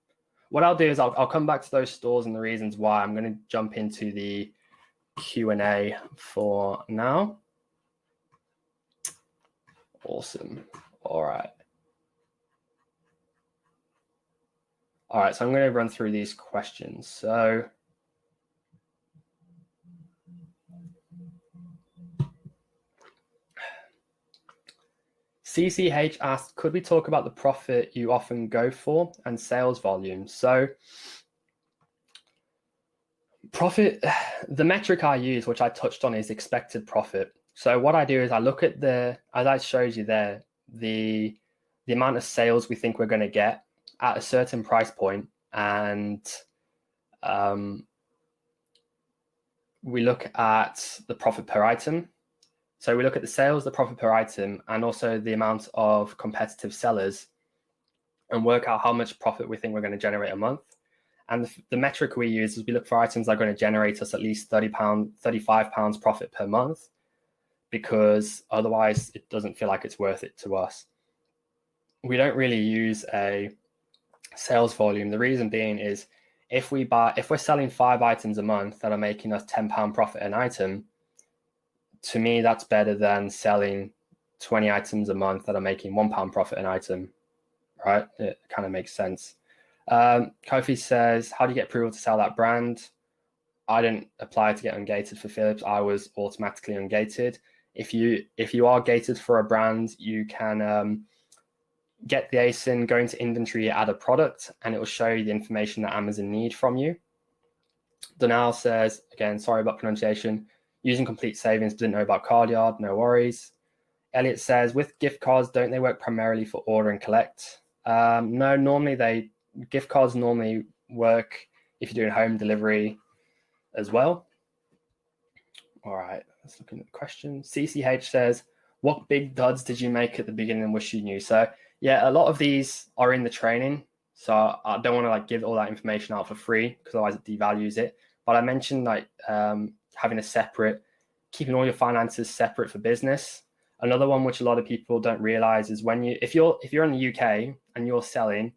What I'll do is I'll come back to those stores and the reasons why. I'm going to jump into the Q&A for now. Awesome. All right, so I'm going to run through these questions. So CCH asked, could we talk about the profit you often go for and sales volume? So profit, the metric I use, which I touched on, is expected profit. So what I do is I look at as I showed you there, the amount of sales we think we're going to get at a certain price point, and we look at the profit per item. So we look at the sales, the profit per item, and also the amount of competitive sellers, and work out how much profit we think we're going to generate a month. And the metric we use is we look for items that are going to generate us at least £35 profit per month, because otherwise it doesn't feel like it's worth it to us. We don't really use a sales volume. The reason being is if we're selling 5 items a month that are making us £10 profit an item, to me that's better than selling 20 items a month that are making £1 profit an item, right? It kind of makes sense. Kofi says, how do you get approval to sell that brand? I didn't apply to get ungated for Philips. I was automatically ungated. If you are gated for a brand, you can get the ASIN, go into inventory, add a product, and it will show you the information that Amazon need from you. Donal says, again, sorry about pronunciation, using complete savings, didn't know about card yard, no worries. Elliot says, with gift cards, don't they work primarily for order and collect? No, normally gift cards normally work if you're doing home delivery as well. All right, let's look at the question. CCH says, what big duds did you make at the beginning and wish you knew? So yeah, a lot of these are in the training. So I don't want to give all that information out for free because otherwise it devalues it. But I mentioned having keeping all your finances separate for business. Another one which a lot of people don't realize is if you're in the UK and you're selling,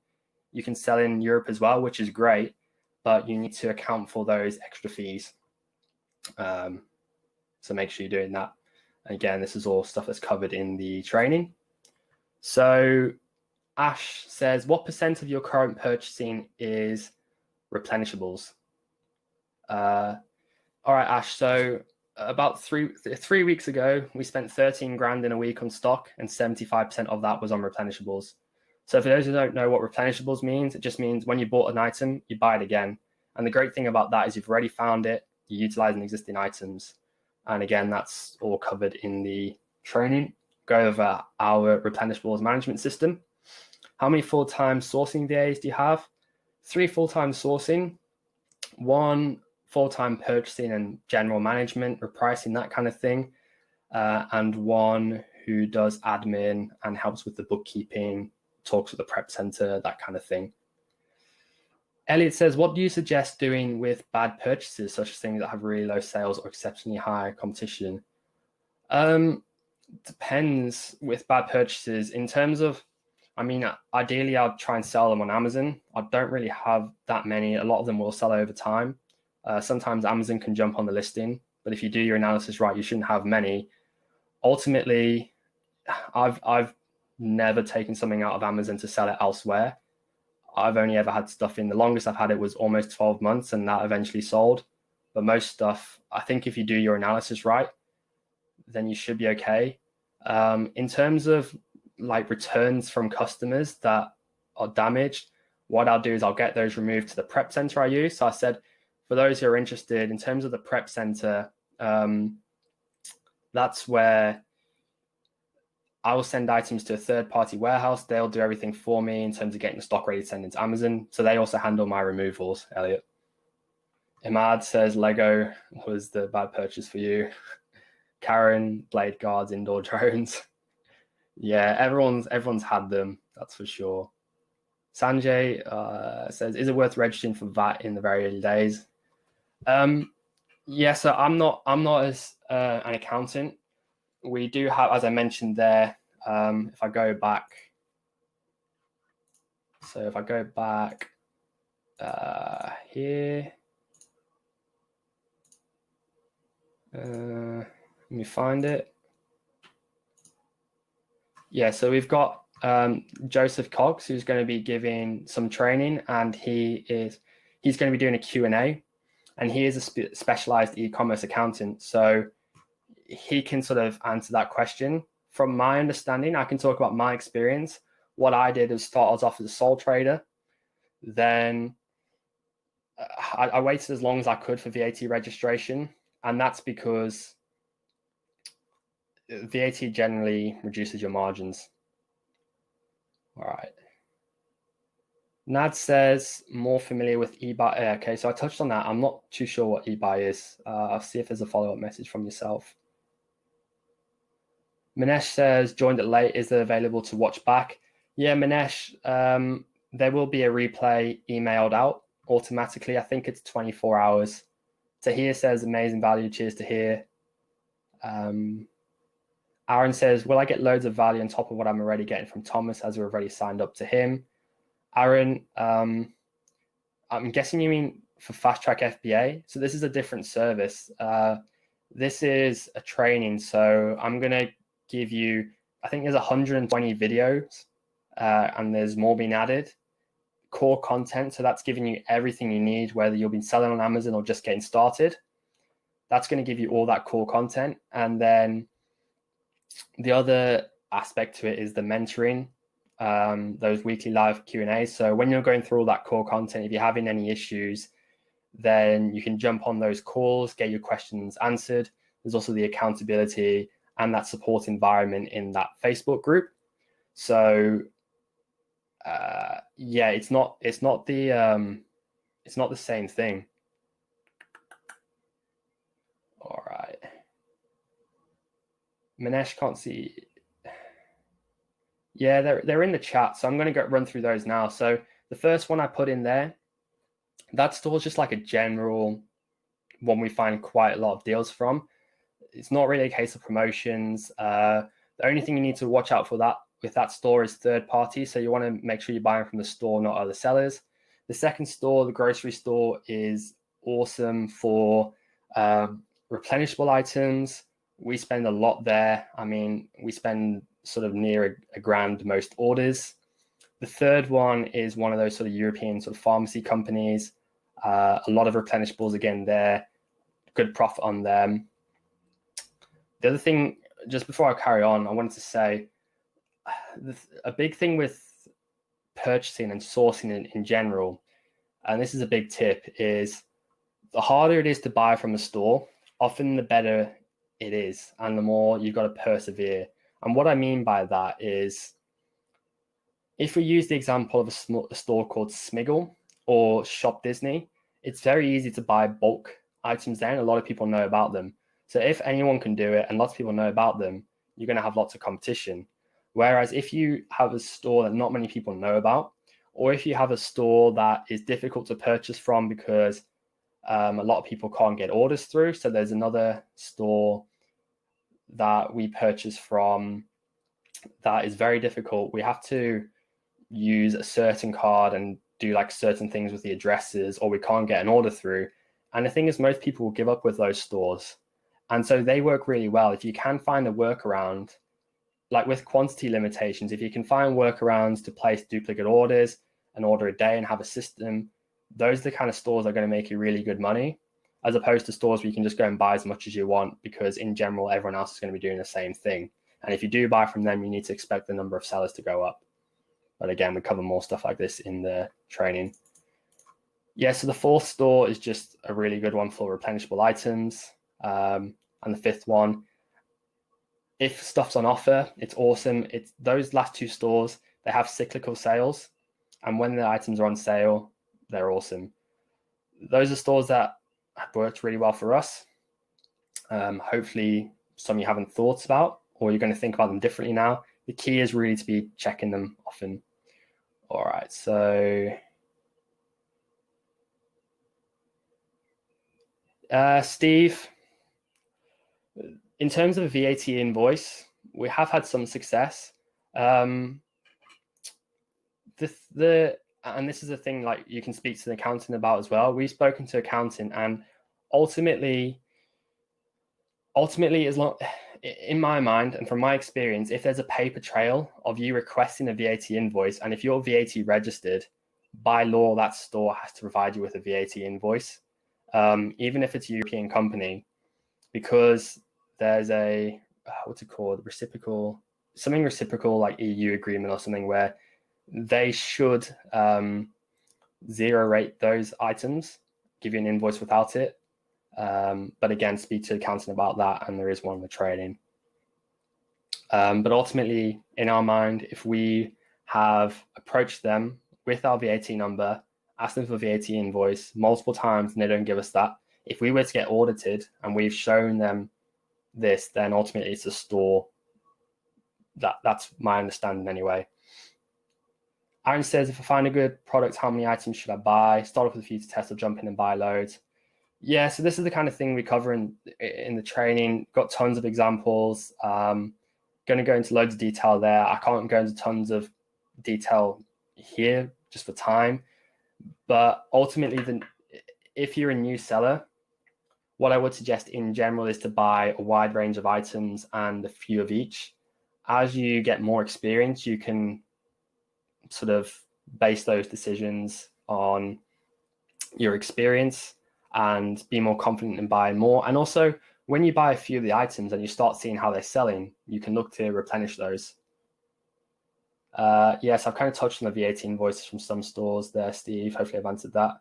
you can sell in Europe as well, which is great, but you need to account for those extra fees. So make sure you're doing that. Again, this is all stuff that's covered in the training. So Ash says, what % of your current purchasing is replenishables? All right, Ash. So about three weeks ago, we spent 13 grand in a week on stock, and 75% of that was on replenishables. So for those who don't know what replenishables means, it just means when you bought an item, you buy it again. And the great thing about that is you've already found it, you're utilizing existing items. And again, that's all covered in the training. Go over our replenishables management system. How many full-time sourcing VAs do you have? 3 full-time sourcing, 1 full-time purchasing and general management, repricing, that kind of thing, and 1 who does admin and helps with the bookkeeping, talks with the prep center, that kind of thing. Elliot says, what do you suggest doing with bad purchases, such as things that have really low sales or exceptionally high competition? Depends with bad purchases. In terms of, ideally, I'd try and sell them on Amazon. I don't really have that many. A lot of them will sell over time. Sometimes Amazon can jump on the listing, but if you do your analysis right, you shouldn't have many. Ultimately, I've never taken something out of Amazon to sell it elsewhere. I've only ever had stuff in. The longest I've had it was almost 12 months, and that eventually sold. But most stuff, I think if you do your analysis right, then you should be okay. In terms of returns from customers that are damaged, what I'll do is I'll get those removed to the prep center I use. So I said, for those who are interested, in terms of the prep center, that's where I will send items to a third-party warehouse. They'll do everything for me in terms of getting the stock ready to send into Amazon. So they also handle my removals, Elliot. Imad says Lego was the bad purchase for you. Karen, Blade Guards, indoor drones. Yeah, everyone's had them, that's for sure. Sanjay says, is it worth registering for VAT in the very early days? Yeah, so I'm not as an accountant. We do have, as I mentioned there, if I go back, so if I go back here, let me find it. Yeah, so we've got Joseph Cox, who's going to be giving some training, and he's going to be doing a Q&A, and he is a specialized e-commerce accountant. So he can sort of answer that question. From my understanding, I can talk about my experience. What I did is start us off as a sole trader. Then I waited as long as I could for VAT registration. And that's because VAT generally reduces your margins. All right. Nad says, more familiar with eBay. Okay, so I touched on that. I'm not too sure what eBay is. I'll see if there's a follow-up message from yourself. Manesh says, joined it late. Is it available to watch back? Yeah, Manesh, there will be a replay emailed out automatically. I think it's 24 hours. Tahir says, amazing value. Cheers to hear. Aaron says, will I get loads of value on top of what I'm already getting from Thomas as we're already signed up to him? Aaron, I'm guessing you mean for Fast Track FBA. So this is a different service. This is a training. So I'm going to give you, I think there's 120 videos and there's more being added. Core content. So that's giving you everything you need, whether you'll be selling on Amazon or just getting started. That's going to give you all that core content. And then the other aspect to it is the mentoring, those weekly live Q&As. So when you're going through all that core content, if you're having any issues, then you can jump on those calls, get your questions answered. There's also the accountability and that support environment in that Facebook group. So yeah, it's not the same thing. All right. Manesh can't see. Yeah, they're in the chat. So I'm going to run through those now. So the first one I put in there, that store's just like a general one we find quite a lot of deals from. It's not really a case of promotions. The only thing you need to watch out for with that store is third party. So you want to make sure you're buying from the store, not other sellers. The second store, the grocery store, is awesome for replenishable items. We spend a lot there. I mean, we spend sort of near a grand most orders. The third one is one of those sort of European sort of pharmacy companies. A lot of replenishables again there. Good profit on them. The other thing, just before I carry on, I wanted to say a big thing with purchasing and sourcing in general, and this is a big tip, is the harder it is to buy from a store, often the better it is, and the more you've got to persevere. And what I mean by that is, if we use the example of a store called Smiggle or Shop Disney, it's very easy to buy bulk items there, and a lot of people know about them. So if anyone can do it and lots of people know about them, you're going to have lots of competition. Whereas if you have a store that not many people know about, or if you have a store that is difficult to purchase from because a lot of people can't get orders through. So there's another store that we purchase from that is very difficult. We have to use a certain card and do like certain things with the addresses, or we can't get an order through. And the thing is, most people will give up with those stores. And so they work really well. If you can find a workaround, like with quantity limitations, if you can find workarounds to place duplicate orders and order a day and have a system, those are the kind of stores that are going to make you really good money, as opposed to stores where you can just go and buy as much as you want, because in general, everyone else is going to be doing the same thing. And if you do buy from them, you need to expect the number of sellers to go up. But again, we cover more stuff like this in the training. Yeah, so the fourth store is just a really good one for replenishable items. And the fifth one, if stuff's on offer, it's awesome. It's those last two stores, they have cyclical sales. And when the items are on sale, they're awesome. Those are stores that have worked really well for us. Hopefully some you haven't thought about, or you're going to think about them differently now. The key is really to be checking them often. All right, so Steve, in terms of a VAT invoice, we have had some success. And this is a thing like you can speak to the accountant about as well. We've spoken to accountant, and ultimately, as long, in my mind and from my experience, if there's a paper trail of you requesting a VAT invoice, and if you're VAT registered, by law, that store has to provide you with a VAT invoice, even if it's a European company, because there's a, what's it called, reciprocal like EU agreement or something, where they should zero rate those items, give you an invoice without it. But again, speak to accountant about that, and there is one in the trading. But ultimately, in our mind, if we have approached them with our VAT number, asked them for a VAT invoice multiple times, and they don't give us that, if we were to get audited and we've shown them this, then ultimately it's a store. That's my understanding anyway. Aaron says, if I find a good product, how many items should I buy? Start off with a few to test or jump in and buy loads. Yeah, so this is the kind of thing we cover in the training. Got tons of examples. Going to go into loads of detail there. I can't go into tons of detail here just for time. But ultimately, if you're a new seller, what I would suggest in general is to buy a wide range of items and a few of each. As you get more experience, you can sort of base those decisions on your experience and be more confident in buying more. And also, when you buy a few of the items and you start seeing how they're selling, you can look to replenish those. Yes, I've kind of touched on the VAT invoices from some stores there, Steve. Hopefully I've answered that.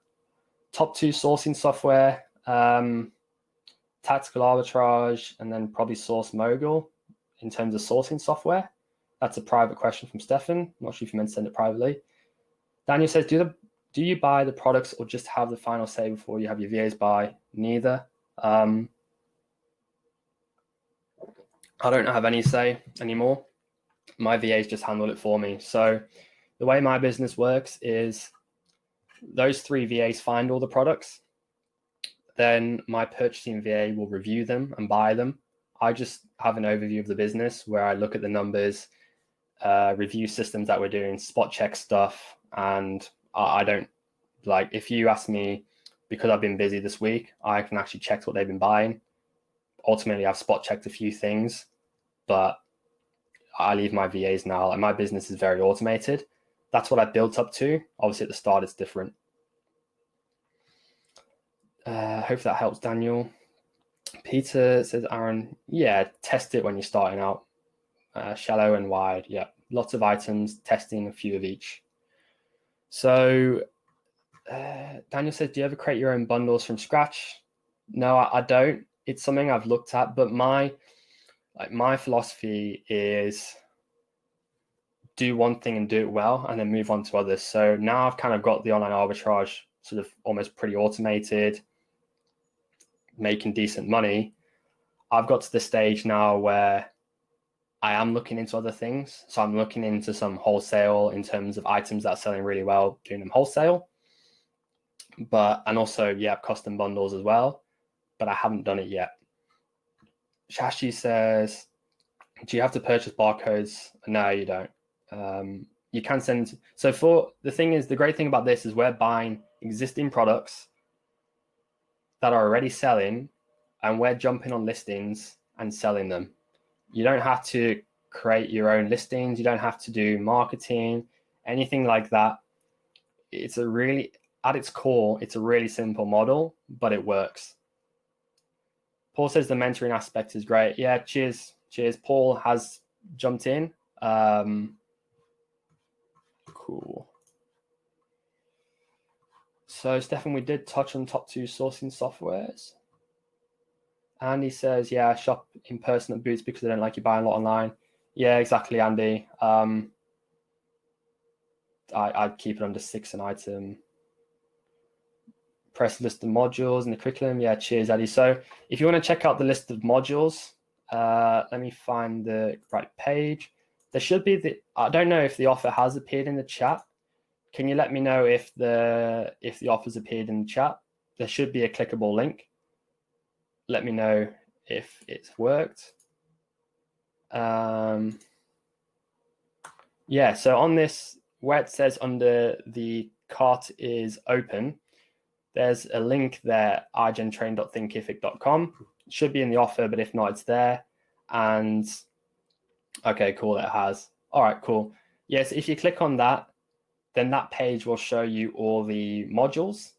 Top 2 sourcing software, Tactical Arbitrage, and then probably Source Mogul in terms of sourcing software. That's a private question from Stefan. Not sure if you meant to send it privately. Daniel says, do you buy the products or just have the final say before you have your VAs buy? Neither. I don't have any say anymore. My VAs just handle it for me. So the way my business works is those 3 VAs find all the products. Then my purchasing VA will review them and buy them. I just have an overview of the business where I look at the numbers, review systems that we're doing, spot check stuff. And I don't, like, if you ask me, because I've been busy this week, I can actually check what they've been buying. Ultimately, I've spot checked a few things, but I leave my VAs now. Like, my business is very automated. That's what I built up to. Obviously, at the start, it's different. Hope that helps, Daniel. Peter says, Aaron, yeah, test it when you're starting out. Shallow and wide, yeah. Lots of items, testing a few of each. So Daniel says, do you ever create your own bundles from scratch? No, I don't. It's something I've looked at, but my philosophy is do one thing and do it well and then move on to others. So now I've kind of got the online arbitrage sort of almost pretty automated, making decent money. I've got to the stage now where I am looking into other things. So I'm looking into some wholesale in terms of items that are selling really well, doing them wholesale. And also, yeah, custom bundles as well, but I haven't done it yet. Shashi says, do you have to purchase barcodes? No, you don't. You can send. So the great thing about this is we're buying existing products that are already selling, and we're jumping on listings and selling them. You don't have to create your own listings. You don't have to do marketing, anything like that. At its core, it's a really simple model, but it works. Paul says the mentoring aspect is great. Yeah, cheers. Paul has jumped in. Cool. So, Stefan, we did touch on top 2 sourcing softwares. Andy says, yeah, shop in person at Boots because they don't like you buying a lot online. Yeah, exactly, Andy. I'd keep it under 6 an item. press list of modules in the curriculum. Yeah, cheers, Eddie. So if you want to check out the list of modules, let me find the right page. There should be I don't know if the offer has appeared in the chat. Can you let me know if the offer's appeared in the chat? There should be a clickable link. Let me know if it's worked. Yeah, so on this, where it says under the cart is open, there's a link there, igentrain.thinkific.com. It should be in the offer, but if not, it's there. And okay, cool, it has. All right, cool. Yes, if you click on that, then that page will show you all the modules.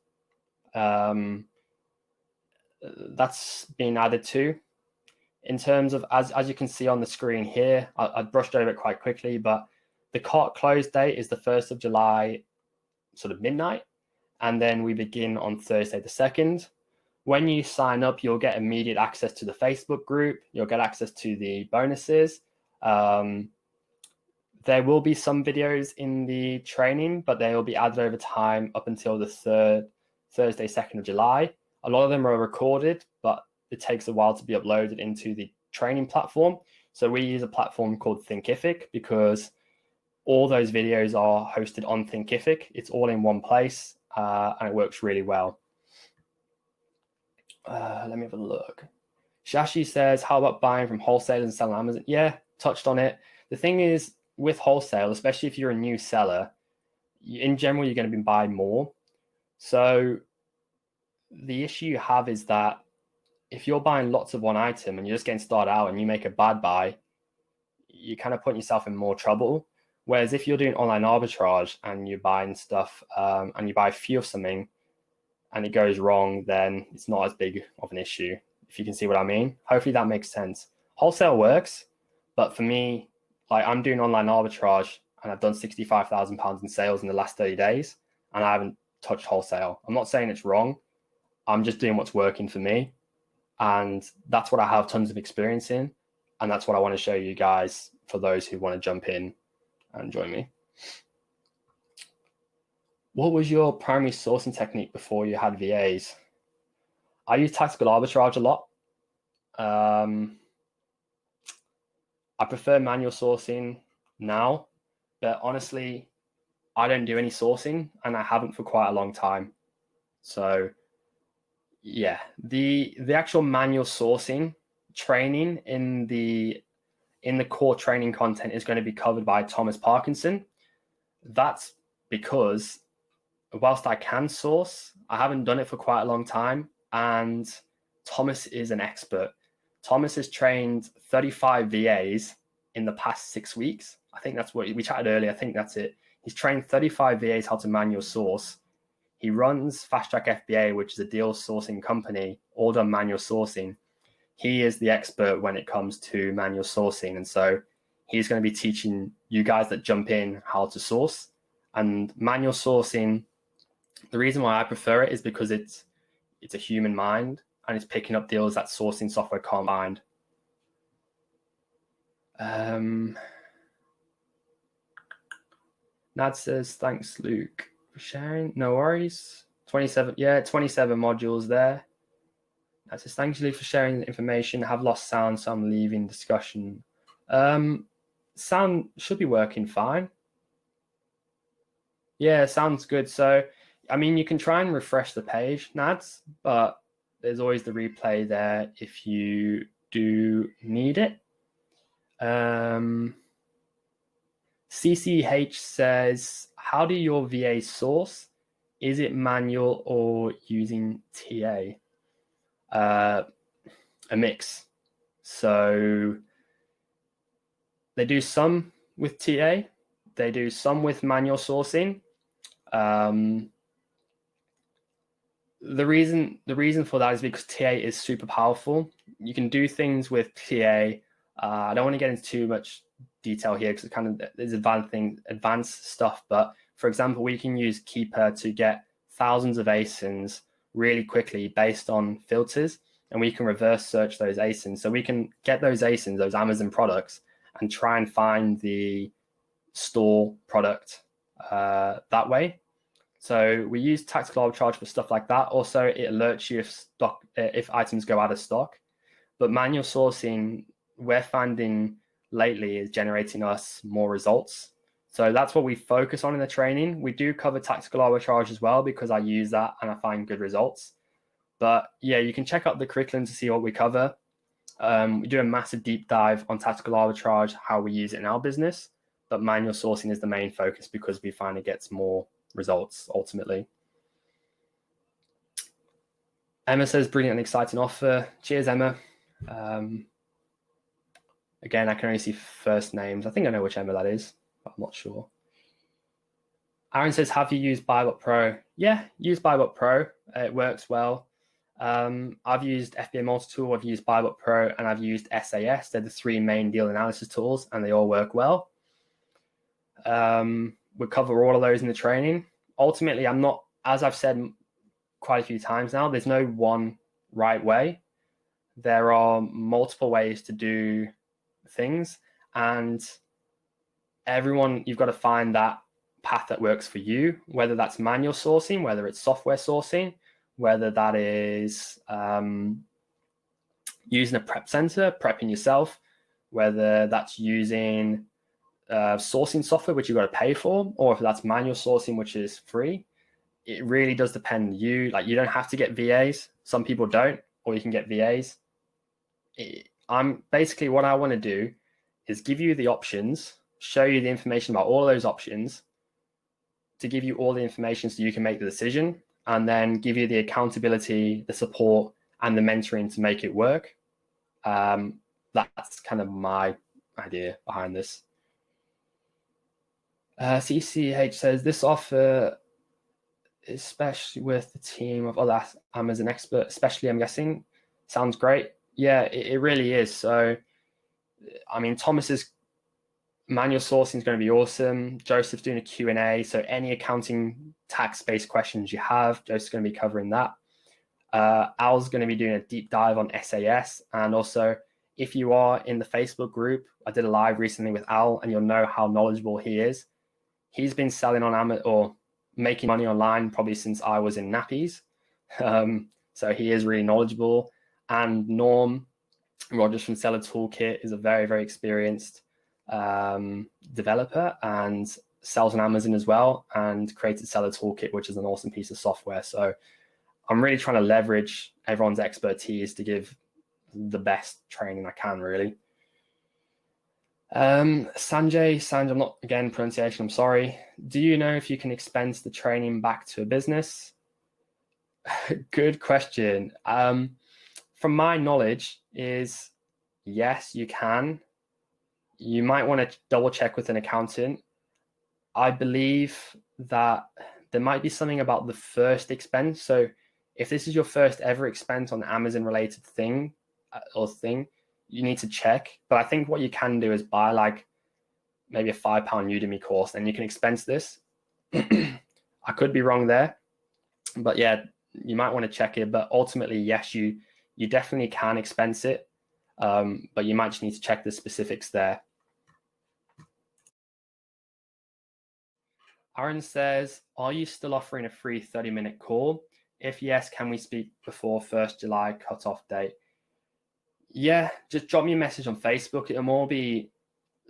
That's been added to. In terms of, as you can see on the screen here, I brushed over it quite quickly, but the cart close date is the 1st of July, sort of midnight. And then we begin on Thursday the 2nd. When you sign up, you'll get immediate access to the Facebook group. You'll get access to the bonuses. There will be some videos in the training, but they will be added over time up until the Thursday, 2nd of July. A lot of them are recorded, but it takes a while to be uploaded into the training platform. So we use a platform called Thinkific because all those videos are hosted on Thinkific. It's all in one place, and it works really well. Let me have a look. Shashi says, how about buying from wholesalers and selling on Amazon? Yeah, touched on it. The thing is, with wholesale, especially if you're a new seller, in general, you're going to be buying more. So the issue you have is that if you're buying lots of one item and you're just getting started out and you make a bad buy, you're kind of putting yourself in more trouble. Whereas if you're doing online arbitrage and you're buying stuff and you buy a few of something and it goes wrong, then it's not as big of an issue, if you can see what I mean. Hopefully that makes sense. Wholesale works, but for me, like I'm doing online arbitrage and I've done £65,000 in sales in the last 30 days and I haven't touched wholesale. I'm not saying it's wrong. I'm just doing what's working for me. And that's what I have tons of experience in. And that's what I want to show you guys for those who want to jump in and join me. What was your primary sourcing technique before you had VAs? I use tactical arbitrage a lot. I prefer manual sourcing now, but honestly, I don't do any sourcing and I haven't for quite a long time. So yeah, the actual manual sourcing training in the core training content is going to be covered by Thomas Parkinson. That's because whilst I can source, I haven't done it for quite a long time, and Thomas is an expert. Thomas has trained 35 VAs in the past 6 weeks. I think that's what we chatted earlier. I think that's it. He's trained 35 VAs how to manual source. He runs Fast Track FBA, which is a deal sourcing company, all done manual sourcing. He is the expert when it comes to manual sourcing. And so he's going to be teaching you guys that jump in how to source. And manual sourcing, the reason why I prefer it is because it's a human mind and it's picking up deals that sourcing software can't find. Nad says, thanks, Luke, for sharing. No worries. 27 modules there. Nad says, thanks, Luke, for sharing the information. Have lost sound, so I'm leaving discussion. Sound should be working fine. Yeah, sounds good. So, I mean, you can try and refresh the page, Nads, but there's always the replay there if you do need it. CCH says, how do your VA source? Is it manual or using TA? A mix. So they do some with TA. They do some with manual sourcing. The reason for that is because TA is super powerful. You can do things with TA. I don't want to get into too much detail here because there's advanced stuff. But for example, we can use Keeper to get thousands of ASINs really quickly based on filters, and we can reverse search those ASINs. So we can get those ASINs, those Amazon products, and try and find the store product that way. So we use tactical arbitrage for stuff like that. Also, it alerts you if items go out of stock. But manual sourcing, we're finding lately, is generating us more results. So that's what we focus on in the training. We do cover tactical arbitrage as well because I use that and I find good results. But yeah, you can check out the curriculum to see what we cover. We do a massive deep dive on tactical arbitrage, how we use it in our business. But manual sourcing is the main focus because we find it gets more results ultimately. Emma says, brilliant and exciting offer. Cheers, Emma. Again, I can only see first names. I think I know which Emma that is, but I'm not sure. Aaron says, have you used BuyBot Pro? Yeah, use BuyBot Pro. It works well. I've used FBA Multitool, I've used BuyBot Pro, and I've used SAS. They're the three main deal analysis tools, and they all work well. We cover all of those in the training. Ultimately, I'm not, as I've said quite a few times now, there's no one right way. There are multiple ways to do things, and you've got to find that path that works for you, whether that's manual sourcing, whether it's software sourcing, whether that is using a prep center, prepping yourself, whether that's using sourcing software, which you've got to pay for, or if that's manual sourcing, which is free. It really does depend. You don't have to get VAs. Some people don't, or you can get VAs. I'm basically, what I want to do is give you the options, show you the information about all of those options, to give you all the information so you can make the decision, and then give you the accountability, the support, and the mentoring to make it work. That's kind of my idea behind this. CCH says, this offer, especially with the team of other Amazon experts, especially, I'm guessing, sounds great. Yeah, it really is. So, I mean, Thomas's manual sourcing is going to be awesome. Joseph's doing a Q&A. So any accounting tax-based questions you have, Joseph's going to be covering that. Al's going to be doing a deep dive on SAS. And also, if you are in the Facebook group, I did a live recently with Al, and you'll know how knowledgeable he is. He's been selling on Amazon or making money online probably since I was in nappies. So he is really knowledgeable. And Norm Rogers from Seller Toolkit is a very, very experienced developer and sells on Amazon as well, and created Seller Toolkit, which is an awesome piece of software. So I'm really trying to leverage everyone's expertise to give the best training I can, really. Sanjay, I'm not, again, pronunciation, I'm sorry. Do you know if you can expense the training back to a business? Good question. From my knowledge is, yes, you can. You might want to double check with an accountant. I believe that there might be something about the first expense. So if this is your first ever expense on Amazon related thing, you need to check. But I think what you can do is buy like maybe a £5 Udemy course, and you can expense this. I could be wrong there, but yeah, you might want to check it. But ultimately, yes, you definitely can expense it, but you might just need to check the specifics there. Aaron says, are you still offering a free 30-minute call? If yes, can we speak before 1st July cutoff date? Yeah, just drop me a message on Facebook. It'll more be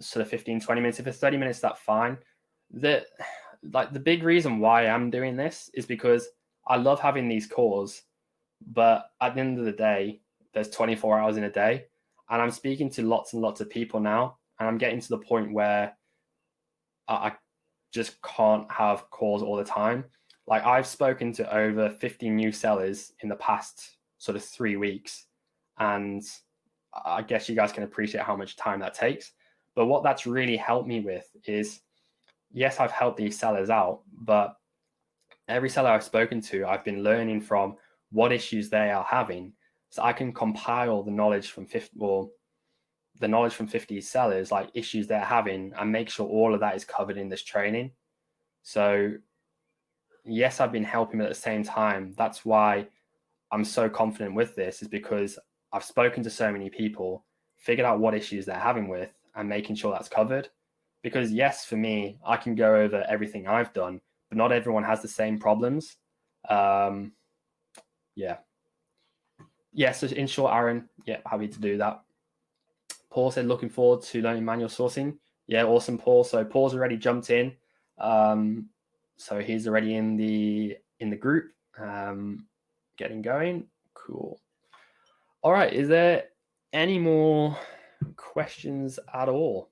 sort of 15, 20 minutes. If it's 30 minutes, that's fine. The big reason why I'm doing this is because I love having these calls, but at the end of the day, there's 24 hours in a day, and I'm speaking to lots and lots of people now, and I'm getting to the point where I just can't have calls all the time. Like, I've spoken to over 50 new sellers in the past sort of 3 weeks, and I guess you guys can appreciate how much time that takes. But what that's really helped me with is, yes, I've helped these sellers out, but every seller I've spoken to, I've been learning from what issues they are having, so I can compile the knowledge from 50 sellers, like issues they're having, and make sure all of that is covered in this training. So yes, I've been helping, but at the same time, that's why I'm so confident with this, is because I've spoken to so many people, figured out what issues they're having with, and making sure that's covered. Because yes, for me, I can go over everything I've done, but not everyone has the same problems. Yeah. So in short, Aaron, yeah, happy to do that. Paul said, looking forward to learning manual sourcing. Yeah, awesome, Paul. So Paul's already jumped in. So he's already in the group, getting going. Cool. All right. Is there any more questions at all?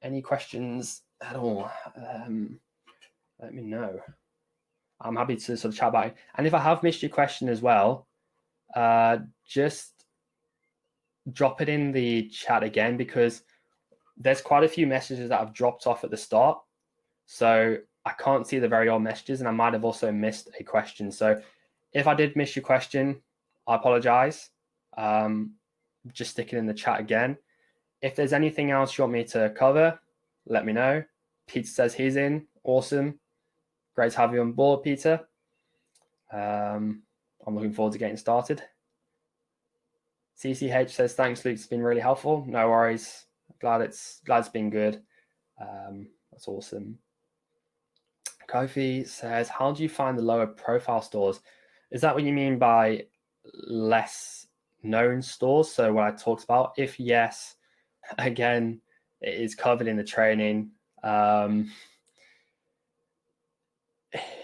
Any questions at all? Let me know. I'm happy to sort of chat about it. And if I have missed your question as well, just drop it in the chat again, because there's quite a few messages that have dropped off at the start. So I can't see the very old messages, and I might have also missed a question. So if I did miss your question, I apologize. Just stick it in the chat again. If there's anything else you want me to cover, let me know. Peter says he's in. Awesome. Great to have you on board, Peter. I'm looking forward to getting started. CCH says, thanks, Luke. It's been really helpful. No worries. Glad it's been good. That's awesome. Kofi says, how do you find the lower profile stores? Is that what you mean by less known stores? So what I talked about, if yes, again, it is covered in the training.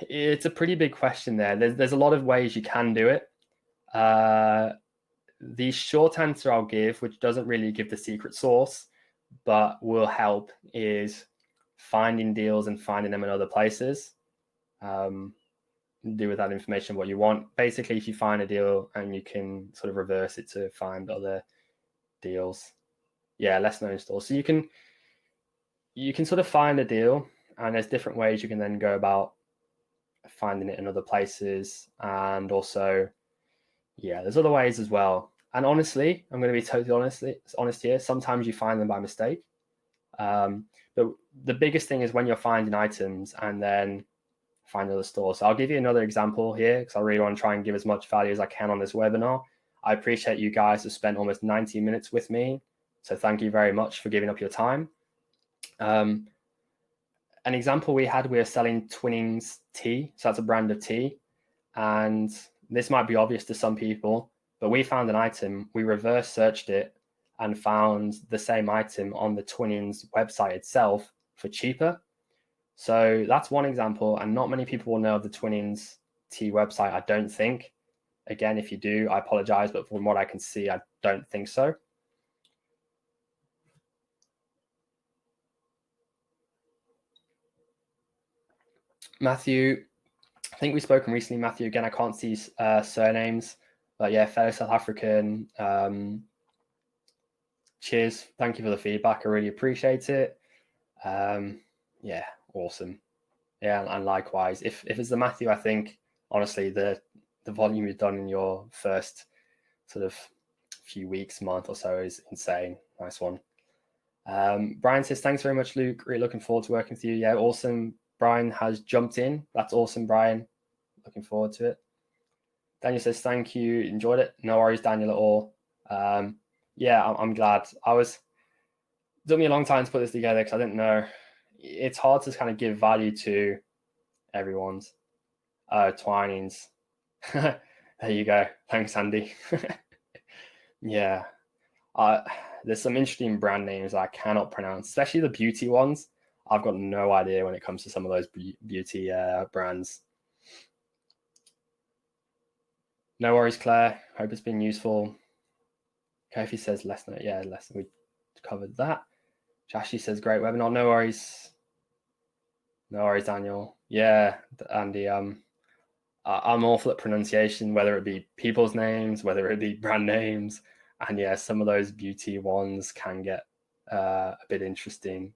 It's a pretty big question there. There's a lot of ways you can do it. The short answer I'll give, which doesn't really give the secret sauce, but will help, is finding deals and finding them in other places. Do with that information what you want. Basically, if you find a deal and you can sort of reverse it to find other deals. Yeah, less known stores. So you can sort of find a deal, and there's different ways you can then go about finding it in other places. And also, yeah, there's other ways as well. And honestly, I'm going to be totally honest here. Sometimes you find them by mistake. But the biggest thing is when you're finding items and then find other stores. So I'll give you another example here, because I really want to try and give as much value as I can on this webinar. I appreciate you guys have spent almost 90 minutes with me. So thank you very much for giving up your time. An example we were selling Twinings tea. So that's a brand of tea. And this might be obvious to some people, but we found an item, we reverse searched it and found the same item on the Twinings website itself for cheaper. So that's one example, and not many people will know of the Twinings tea website, I don't think. Again, if you do, I apologize, but from what I can see, I don't think so. Matthew, I think we've spoken recently, Matthew. Again, I can't see surnames, but yeah, fellow South African. Cheers. Thank you for the feedback. I really appreciate it. Yeah, awesome. Yeah, and likewise. If it's the Matthew, I think, honestly, the volume you've done in your first sort of few weeks, month or so is insane. Nice one. Brian says, thanks very much, Luke. Really looking forward to working with you. Yeah, awesome. Brian has jumped in. That's awesome, Brian. Looking forward to it. Daniel says, thank you. Enjoyed it. No worries, Daniel, at all. Yeah, I'm glad. It took me a long time to put this together because I didn't know. It's hard to kind of give value to everyone's. Twinings. There you go. Thanks, Andy. Yeah. There's some interesting brand names I cannot pronounce, especially the beauty ones. I've got no idea when it comes to some of those beauty brands. No worries, Claire. Hope it's been useful. Kofi says less than, yeah, less than we covered that. Jashi says great webinar. No worries. No worries, Daniel. Yeah, Andy. I'm awful at pronunciation, whether it be people's names, whether it be brand names. And yeah, some of those beauty ones can get a bit interesting.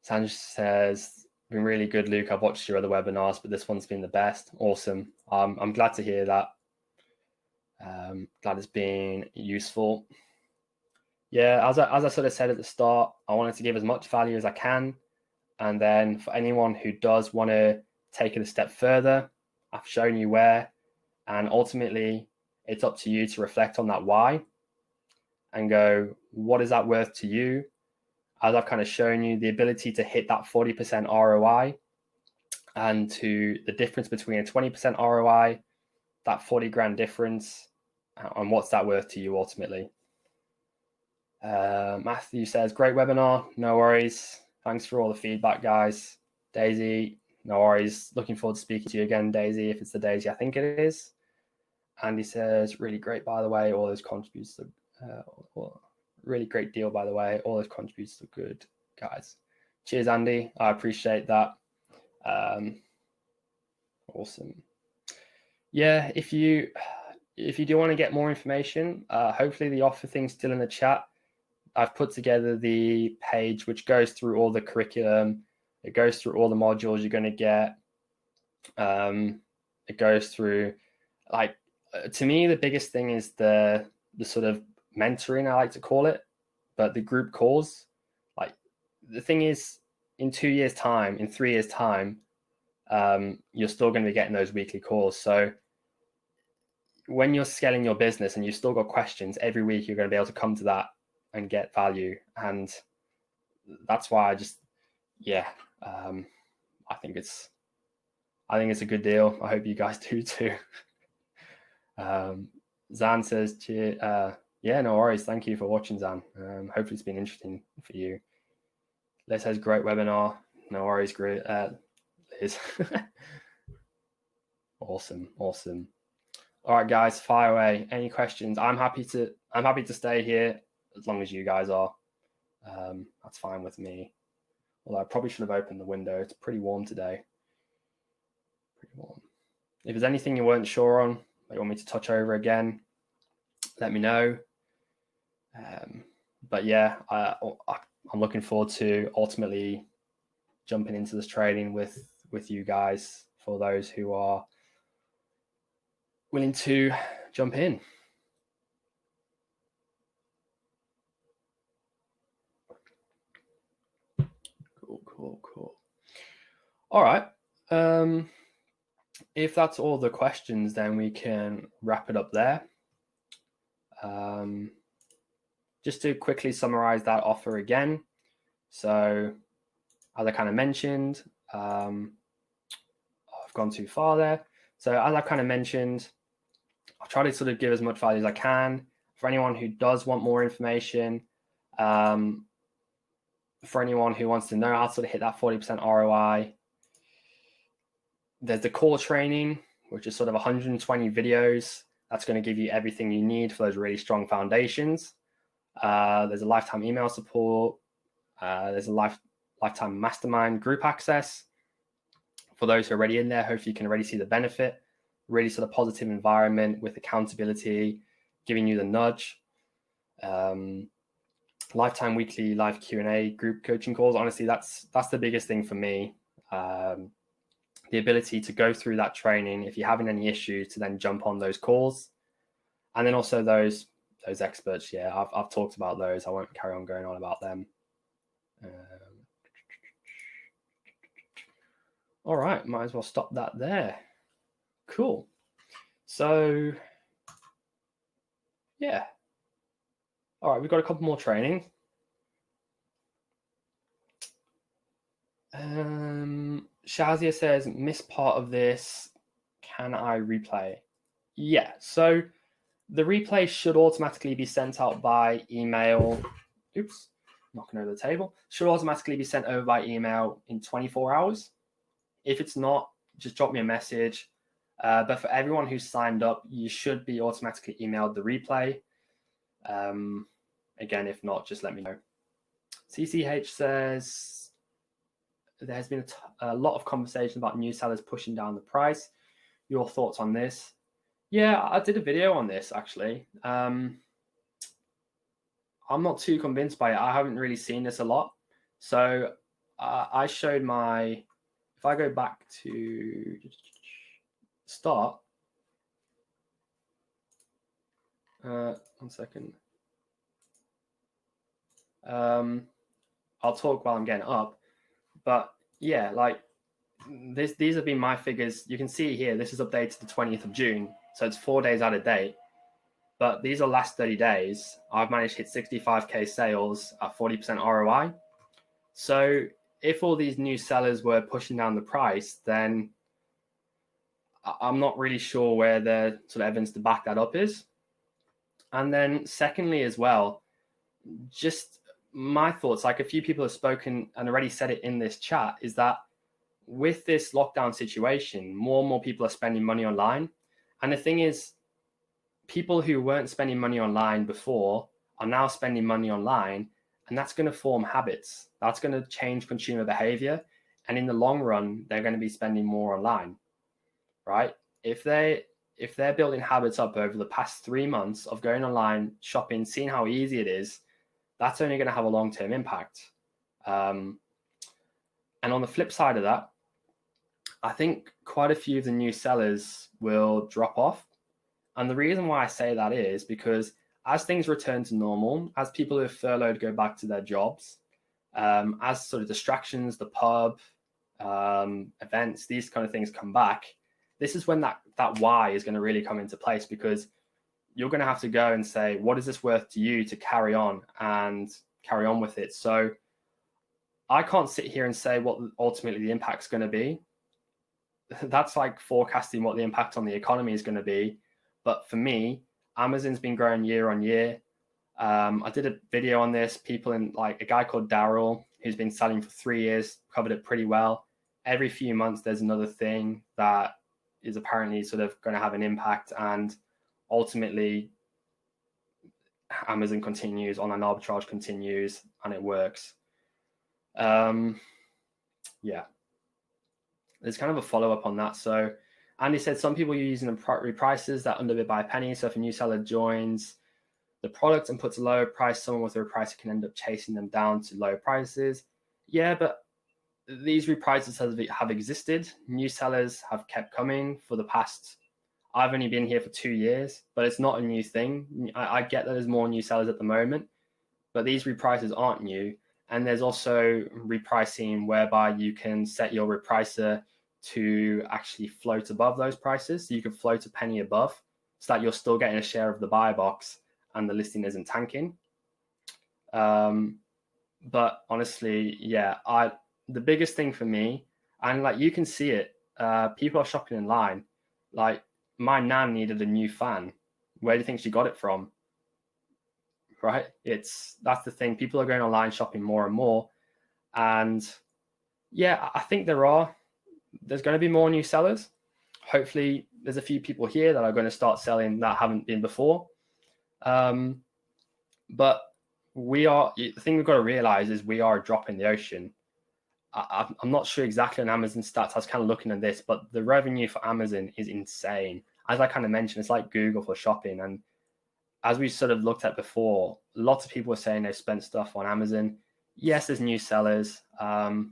Sanj says, been really good, Luke. I've watched your other webinars, but this one's been the best. Awesome. I'm glad to hear that. Glad it's been useful. Yeah, as I sort of said at the start, I wanted to give as much value as I can. And then for anyone who does want to take it a step further, I've shown you where. And ultimately, it's up to you to reflect on that why and go, what is that worth to you? as I've kind of shown you, the ability to hit that 40% ROI and to the difference between a 20% ROI, that 40 grand difference, and what's that worth to you ultimately. Matthew says, great webinar, no worries. Thanks for all the feedback, guys. Daisy, no worries. Looking forward to speaking to you again, Daisy, if it's the Daisy I think it is. Andy says, really great, by the way. All those contributes to, really great deal, by the way. All those contributes to good, guys. Cheers, Andy. I appreciate that. Awesome. Yeah, if you do want to get more information, hopefully the offer thing's still in the chat. I've put together the page which goes through all the curriculum. It goes through all the modules you're going to get. It goes through, like, to me, the biggest thing is the sort of mentoring, I like to call it, but the group calls. Like, the thing is, in 2 years' time, in 3 years' time, you're still going to be getting those weekly calls. So when you're scaling your business and you've still got questions, every week you're going to be able to come to that and get value. And that's why I just, I think it's a good deal. I hope you guys do too. Zan says, yeah, no worries. Thank you for watching, Zan. Hopefully it's been interesting for you. Liz says, great webinar. No worries, great. Liz. Awesome. All right, guys, fire away. Any questions? I'm happy to stay here as long as you guys are. That's fine with me. Although I probably should have opened the window. It's pretty warm today. Pretty warm. If there's anything you weren't sure on, that you want me to touch over again, let me know. But yeah, I'm looking forward to ultimately jumping into this trading with you guys, for those who are willing to jump in. Cool. All right. If that's all the questions, then we can wrap it up there. Just to quickly summarize that offer again. So as I kind of mentioned, I've gone too far there. So as I kind of mentioned, I'll try to sort of give as much value as I can. For anyone who does want more information, for anyone who wants to know how to sort of hit that 40% ROI, there's the core training, which is sort of 120 videos. That's going to give you everything you need for those really strong foundations. There's a lifetime email support. There's a lifetime mastermind group access. For those who are already in there, hopefully you can already see the benefit. Really sort of positive environment with accountability, giving you the nudge. Lifetime weekly live Q&A group coaching calls. Honestly, that's the biggest thing for me. The ability to go through that training, if you're having any issues, to then jump on those calls. And then also those experts. Yeah, I've talked about those. I won't carry on going on about them. All right, might as well stop that there. Cool. So, yeah. All right, we've got a couple more training. Shazia says, missed part of this. Can I replay? Yeah, so the replay should automatically be sent out by email. Oops, knocking over the table. Should automatically be sent over by email in 24 hours. If it's not, just drop me a message. But for everyone who's signed up, you should be automatically emailed the replay. Again, if not, just let me know. CCH says, there's been a lot of conversation about new sellers pushing down the price. Your thoughts on this? Yeah, I did a video on this, actually. I'm not too convinced by it. I haven't really seen this a lot. So I showed my, if I go back to start, 1 second. I'll talk while I'm getting up. But yeah, like these have been my figures. You can see here, this is updated to the 20th of June. So it's 4 days out of date. But these are last 30 days. I've managed to hit 65K sales at 40% ROI. So if all these new sellers were pushing down the price, then I'm not really sure where the sort of evidence to back that up is. And then secondly as well, just my thoughts, like a few people have spoken and already said it in this chat, is that with this lockdown situation, more and more people are spending money online. And the thing is, people who weren't spending money online before are now spending money online, and that's going to form habits. That's going to change consumer behavior. And in the long run, they're going to be spending more online, right? If they're building habits up over the past 3 months of going online, shopping, seeing how easy it is, that's only going to have a long-term impact. And on the flip side of that, I think quite a few of the new sellers will drop off. And the reason why I say that is because as things return to normal, as people who are furloughed go back to their jobs, as sort of distractions, the pub, events, these kind of things come back, this is when that why is going to really come into place, because you're going to have to go and say, what is this worth to you to carry on with it? So I can't sit here and say what ultimately the impact's going to be. That's like forecasting what the impact on the economy is going to be. But for me, Amazon's been growing year on year. I did a video on this. People in, like, a guy called Daryl, who's been selling for 3 years, covered it pretty well. Every few months, there's another thing that is apparently sort of going to have an impact, and ultimately Amazon continues, online arbitrage continues, and it works. Yeah, there's kind of a follow-up on that. So Andy said some people are using the reprices that underbid by a penny. So if a new seller joins the product and puts a lower price, someone with a repricer can end up chasing them down to low prices. Yeah, but these reprices have existed. New sellers have kept coming for the past, I've only been here for 2 years, but it's not a new thing. I get that there's more new sellers at the moment, but these reprices aren't new. And there's also repricing whereby you can set your repricer to actually float above those prices. So you can float a penny above so that you're still getting a share of the buy box and the listing isn't tanking. But honestly, yeah, the biggest thing for me, and like you can see it, people are shopping in line. Like my nan needed a new fan. Where do you think she got it from? Right? That's the thing. People are going online shopping more and more. And yeah, I think there's going to be more new sellers. Hopefully there's a few people here that are going to start selling that haven't been before. But the thing we've got to realize is we are a drop in the ocean. I'm not sure exactly on Amazon stats. I was kind of looking at this, but the revenue for Amazon is insane. As I kind of mentioned, it's like Google for shopping. And as we sort of looked at before, lots of people are saying they've spent stuff on Amazon. Yes, there's new sellers, but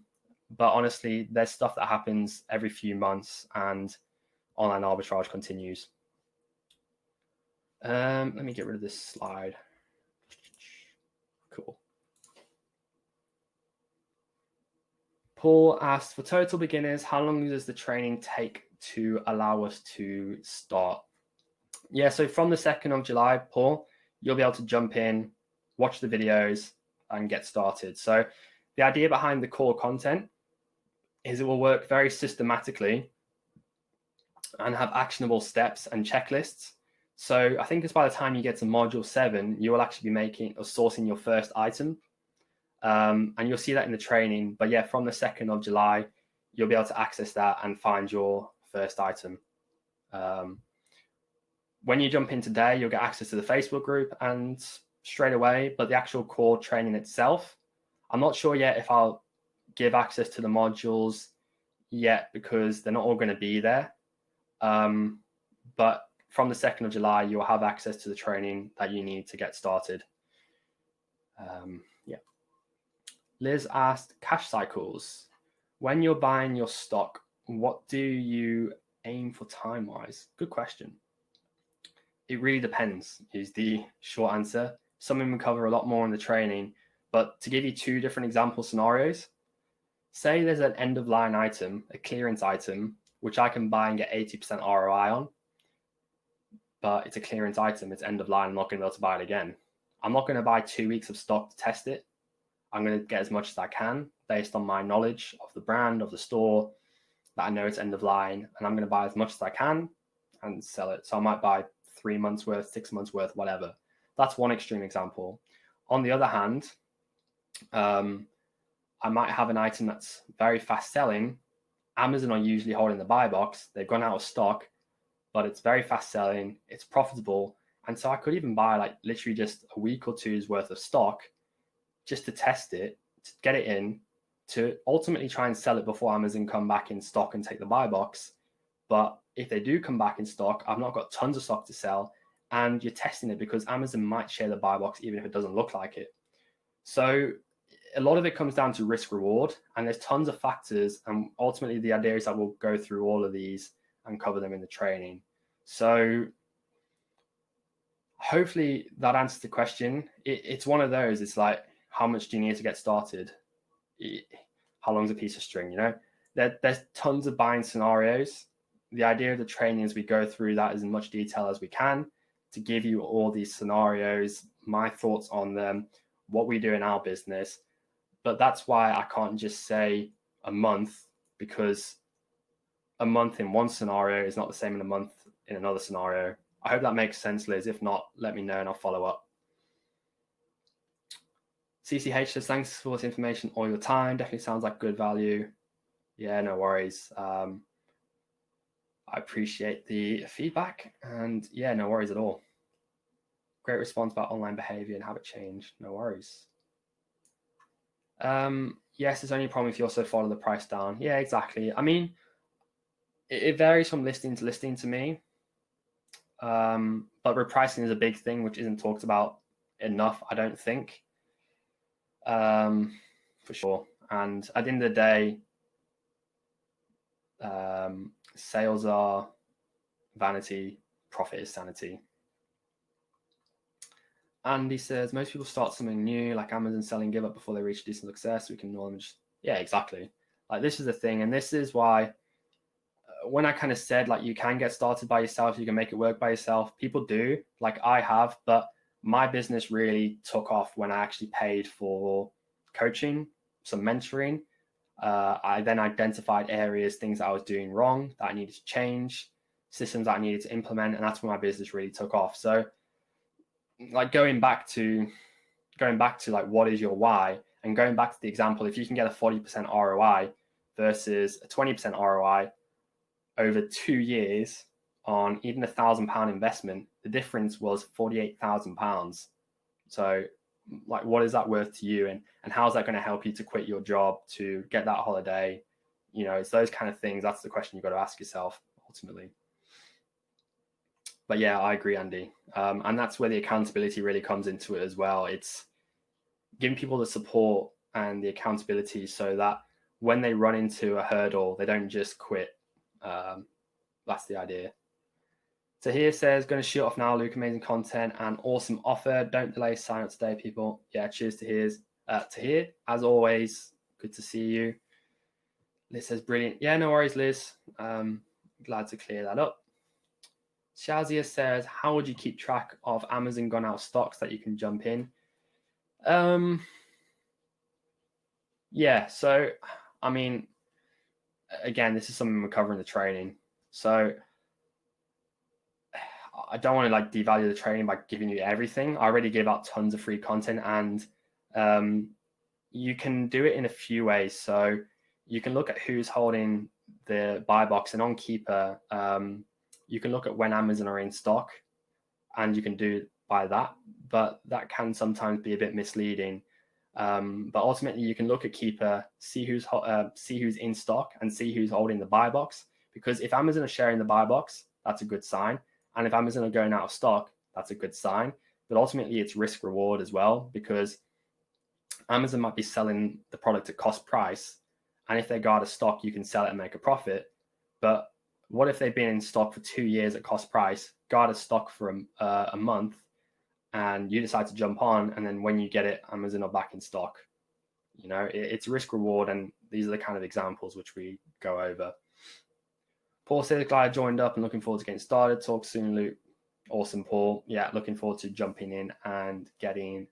honestly, there's stuff that happens every few months, and online arbitrage continues. Let me get rid of this slide. Cool. Paul asked, for total beginners, how long does the training take to allow us to start? Yeah, so from the 2nd of July, Paul, you'll be able to jump in, watch the videos, and get started. So the idea behind the core content is it will work very systematically and have actionable steps and checklists. So I think it's by the time you get to module 7, you will actually be making or sourcing your first item. And you'll see that in the training. But yeah, from the 2nd of July, you'll be able to access that and find your first item. When you jump in today, you'll get access to the Facebook group and straight away, but the actual core training itself, I'm not sure yet if I'll give access to the modules yet because they're not all going to be there. But from the 2nd of July, you'll have access to the training that you need to get started. Yeah. Liz asked, cash cycles. When you're buying your stock, what do you aim for time-wise? Good question. It really depends is the short answer. Something we cover a lot more in the training, but to give you 2 different example scenarios, say there's an end of line item, a clearance item, which I can buy and get 80% ROI on, but it's a clearance item, it's end of line, I'm not going to be able to buy it again. I'm not going to buy 2 weeks of stock to test it. I'm going to get as much as I can based on my knowledge of the brand, of the store, that I know it's end of line, and I'm going to buy as much as I can and sell it. So I might buy 3 months worth, 6 months worth, whatever. That's one extreme example. On the other hand, I might have an item that's very fast selling. Amazon are usually holding the buy box. They've gone out of stock, but it's very fast selling. It's profitable. And so I could even buy like literally just a week or two's worth of stock just to test it, to get it in, to ultimately try and sell it before Amazon come back in stock and take the buy box. But if they do come back in stock, I've not got tons of stock to sell, and you're testing it because Amazon might share the buy box even if it doesn't look like it. So a lot of it comes down to risk reward, and there's tons of factors, and ultimately the idea is that we'll go through all of these and cover them in the training. So hopefully that answers the question. It's one of those, it's like, how much do you need to get started? How long's a piece of string, you know? There's tons of buying scenarios. The idea of the training is we go through that as much detail as we can to give you all these scenarios, my thoughts on them, what we do in our business. But that's why I can't just say a month, because a month in one scenario is not the same in a month in another scenario. I hope that makes sense, Liz. If not, let me know and I'll follow up. CCH says, thanks for this information, all your time. Definitely sounds like good value. Yeah, no worries. I appreciate the feedback, and yeah, no worries at all. Great response about online behavior and habit change. No worries. Yes, it's only a problem if you also follow the price down. Yeah, exactly. I mean, it varies from listing to listing to me. But repricing is a big thing, which isn't talked about enough, I don't think. For sure. And at the end of the day, sales are vanity, profit is sanity. Andy says, most people start something new, like Amazon selling give up before they reach decent success. We can ignore them. Yeah, exactly. Like, this is the thing. And this is why when I kind of said, like, you can get started by yourself, you can make it work by yourself. People do, like I have, but my business really took off when I actually paid for coaching, some mentoring. I then identified areas, things that I was doing wrong that I needed to change, systems that I needed to implement, and that's when my business really took off. So, like, going back to like, what is your why, and going back to the example, if you can get a 40% ROI versus a 20% ROI over 2 years on even £1,000 investment, the difference was £48,000. So, like, what is that worth to you, and how's that going to help you to quit your job, to get that holiday? You know, it's those kind of things. That's the question you've got to ask yourself ultimately. But yeah, I agree, Andy. And that's where the accountability really comes into it as well. It's giving people the support and the accountability so that when they run into a hurdle, they don't just quit. That's the idea. Tahir says, going to shoot off now, Luke. Amazing content and awesome offer. Don't delay, sign up today, people. Yeah, cheers to Tahir. As always, good to see you. Liz says, brilliant. Yeah, no worries, Liz. Glad to clear that up. Shazia says, how would you keep track of Amazon gone out stocks that you can jump in? Yeah, so, I mean, again, this is something we're covering the training. So I don't want to like devalue the training by giving you everything. I already gave out tons of free content, and you can do it in a few ways. So you can look at who's holding the buy box, and on Keeper, you can look at when Amazon are in stock, and you can do by that, but that can sometimes be a bit misleading. But ultimately, you can look at Keeper, see who's in stock, and see who's holding the buy box. Because if Amazon are sharing the buy box, that's a good sign. And if Amazon are going out of stock, that's a good sign. But ultimately, it's risk reward as well, because Amazon might be selling the product at cost price, and if they go out of stock, you can sell it and make a profit. But what if they've been in stock for 2 years at cost price, go out of stock for a month, and you decide to jump on, and then when you get it, Amazon are back in stock? You know, it's risk reward, and these are the kind of examples which we go over. Paul says, glad I joined up and looking forward to getting started. Talk soon, Luke. Awesome, Paul. Yeah, looking forward to jumping in and getting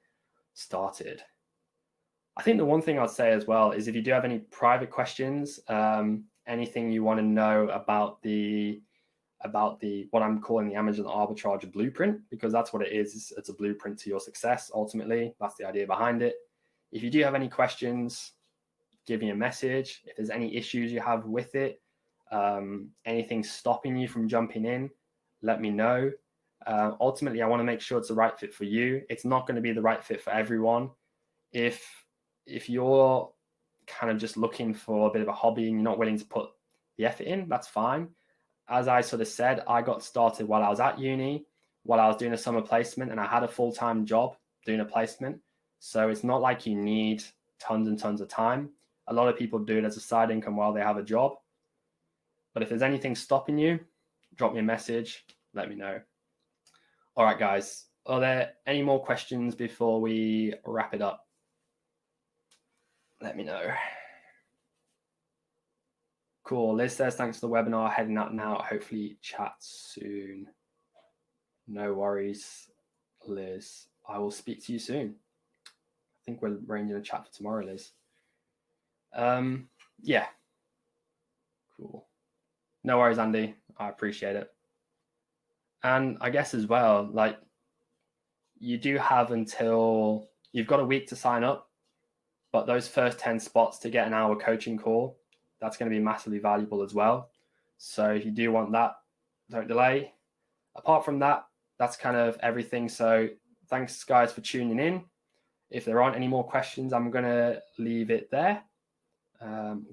started. I think the one thing I'd say as well is if you do have any private questions, anything you want to know about the what I'm calling the Amazon Arbitrage blueprint, because that's what it is. It's a blueprint to your success. Ultimately, that's the idea behind it. If you do have any questions, give me a message. If there's any issues you have with it, anything stopping you from jumping in, let me know. Ultimately, I want to make sure it's the right fit for you. It's not going to be the right fit for everyone. If you're kind of just looking for a bit of a hobby and you're not willing to put the effort in, that's fine. As I sort of said, I got started while I was at uni, while I was doing a summer placement, and I had a full-time job doing a placement. So it's not like you need tons and tons of time. A lot of people do it as a side income while they have a job. But if there's anything stopping you, drop me a message, let me know. All right, guys, are there any more questions before we wrap it up? Let me know. Cool. Liz says, thanks for the webinar. Heading out now. Hopefully chat soon. No worries, Liz. I will speak to you soon. I think we're arranging a chat for tomorrow, Liz. Yeah. Cool. No worries, Andy. I appreciate it. And I guess as well, like, you do have until, you've got a week to sign up, but those first 10 spots to get an hour coaching call, that's going to be massively valuable as well. So if you do want that, don't delay. Apart from that, that's kind of everything. So thanks, guys, for tuning in. If there aren't any more questions, I'm going to leave it there.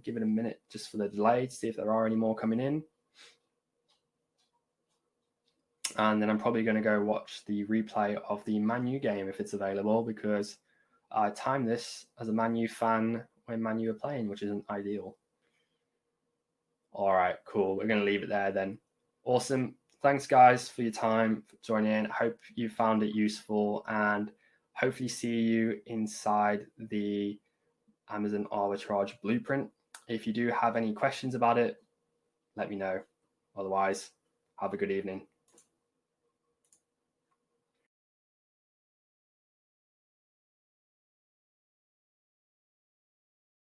Give it a minute just for the delay to see if there are any more coming in. And then I'm probably going to go watch the replay of the Man U game if it's available, because I timed this as a Man U fan when Man U are playing, which isn't ideal. All right, cool. We're going to leave it there then. Awesome. Thanks, guys, for your time, for joining in. I hope you found it useful, and hopefully see you inside the Amazon Arbitrage blueprint. If you do have any questions about it, let me know. Otherwise, have a good evening.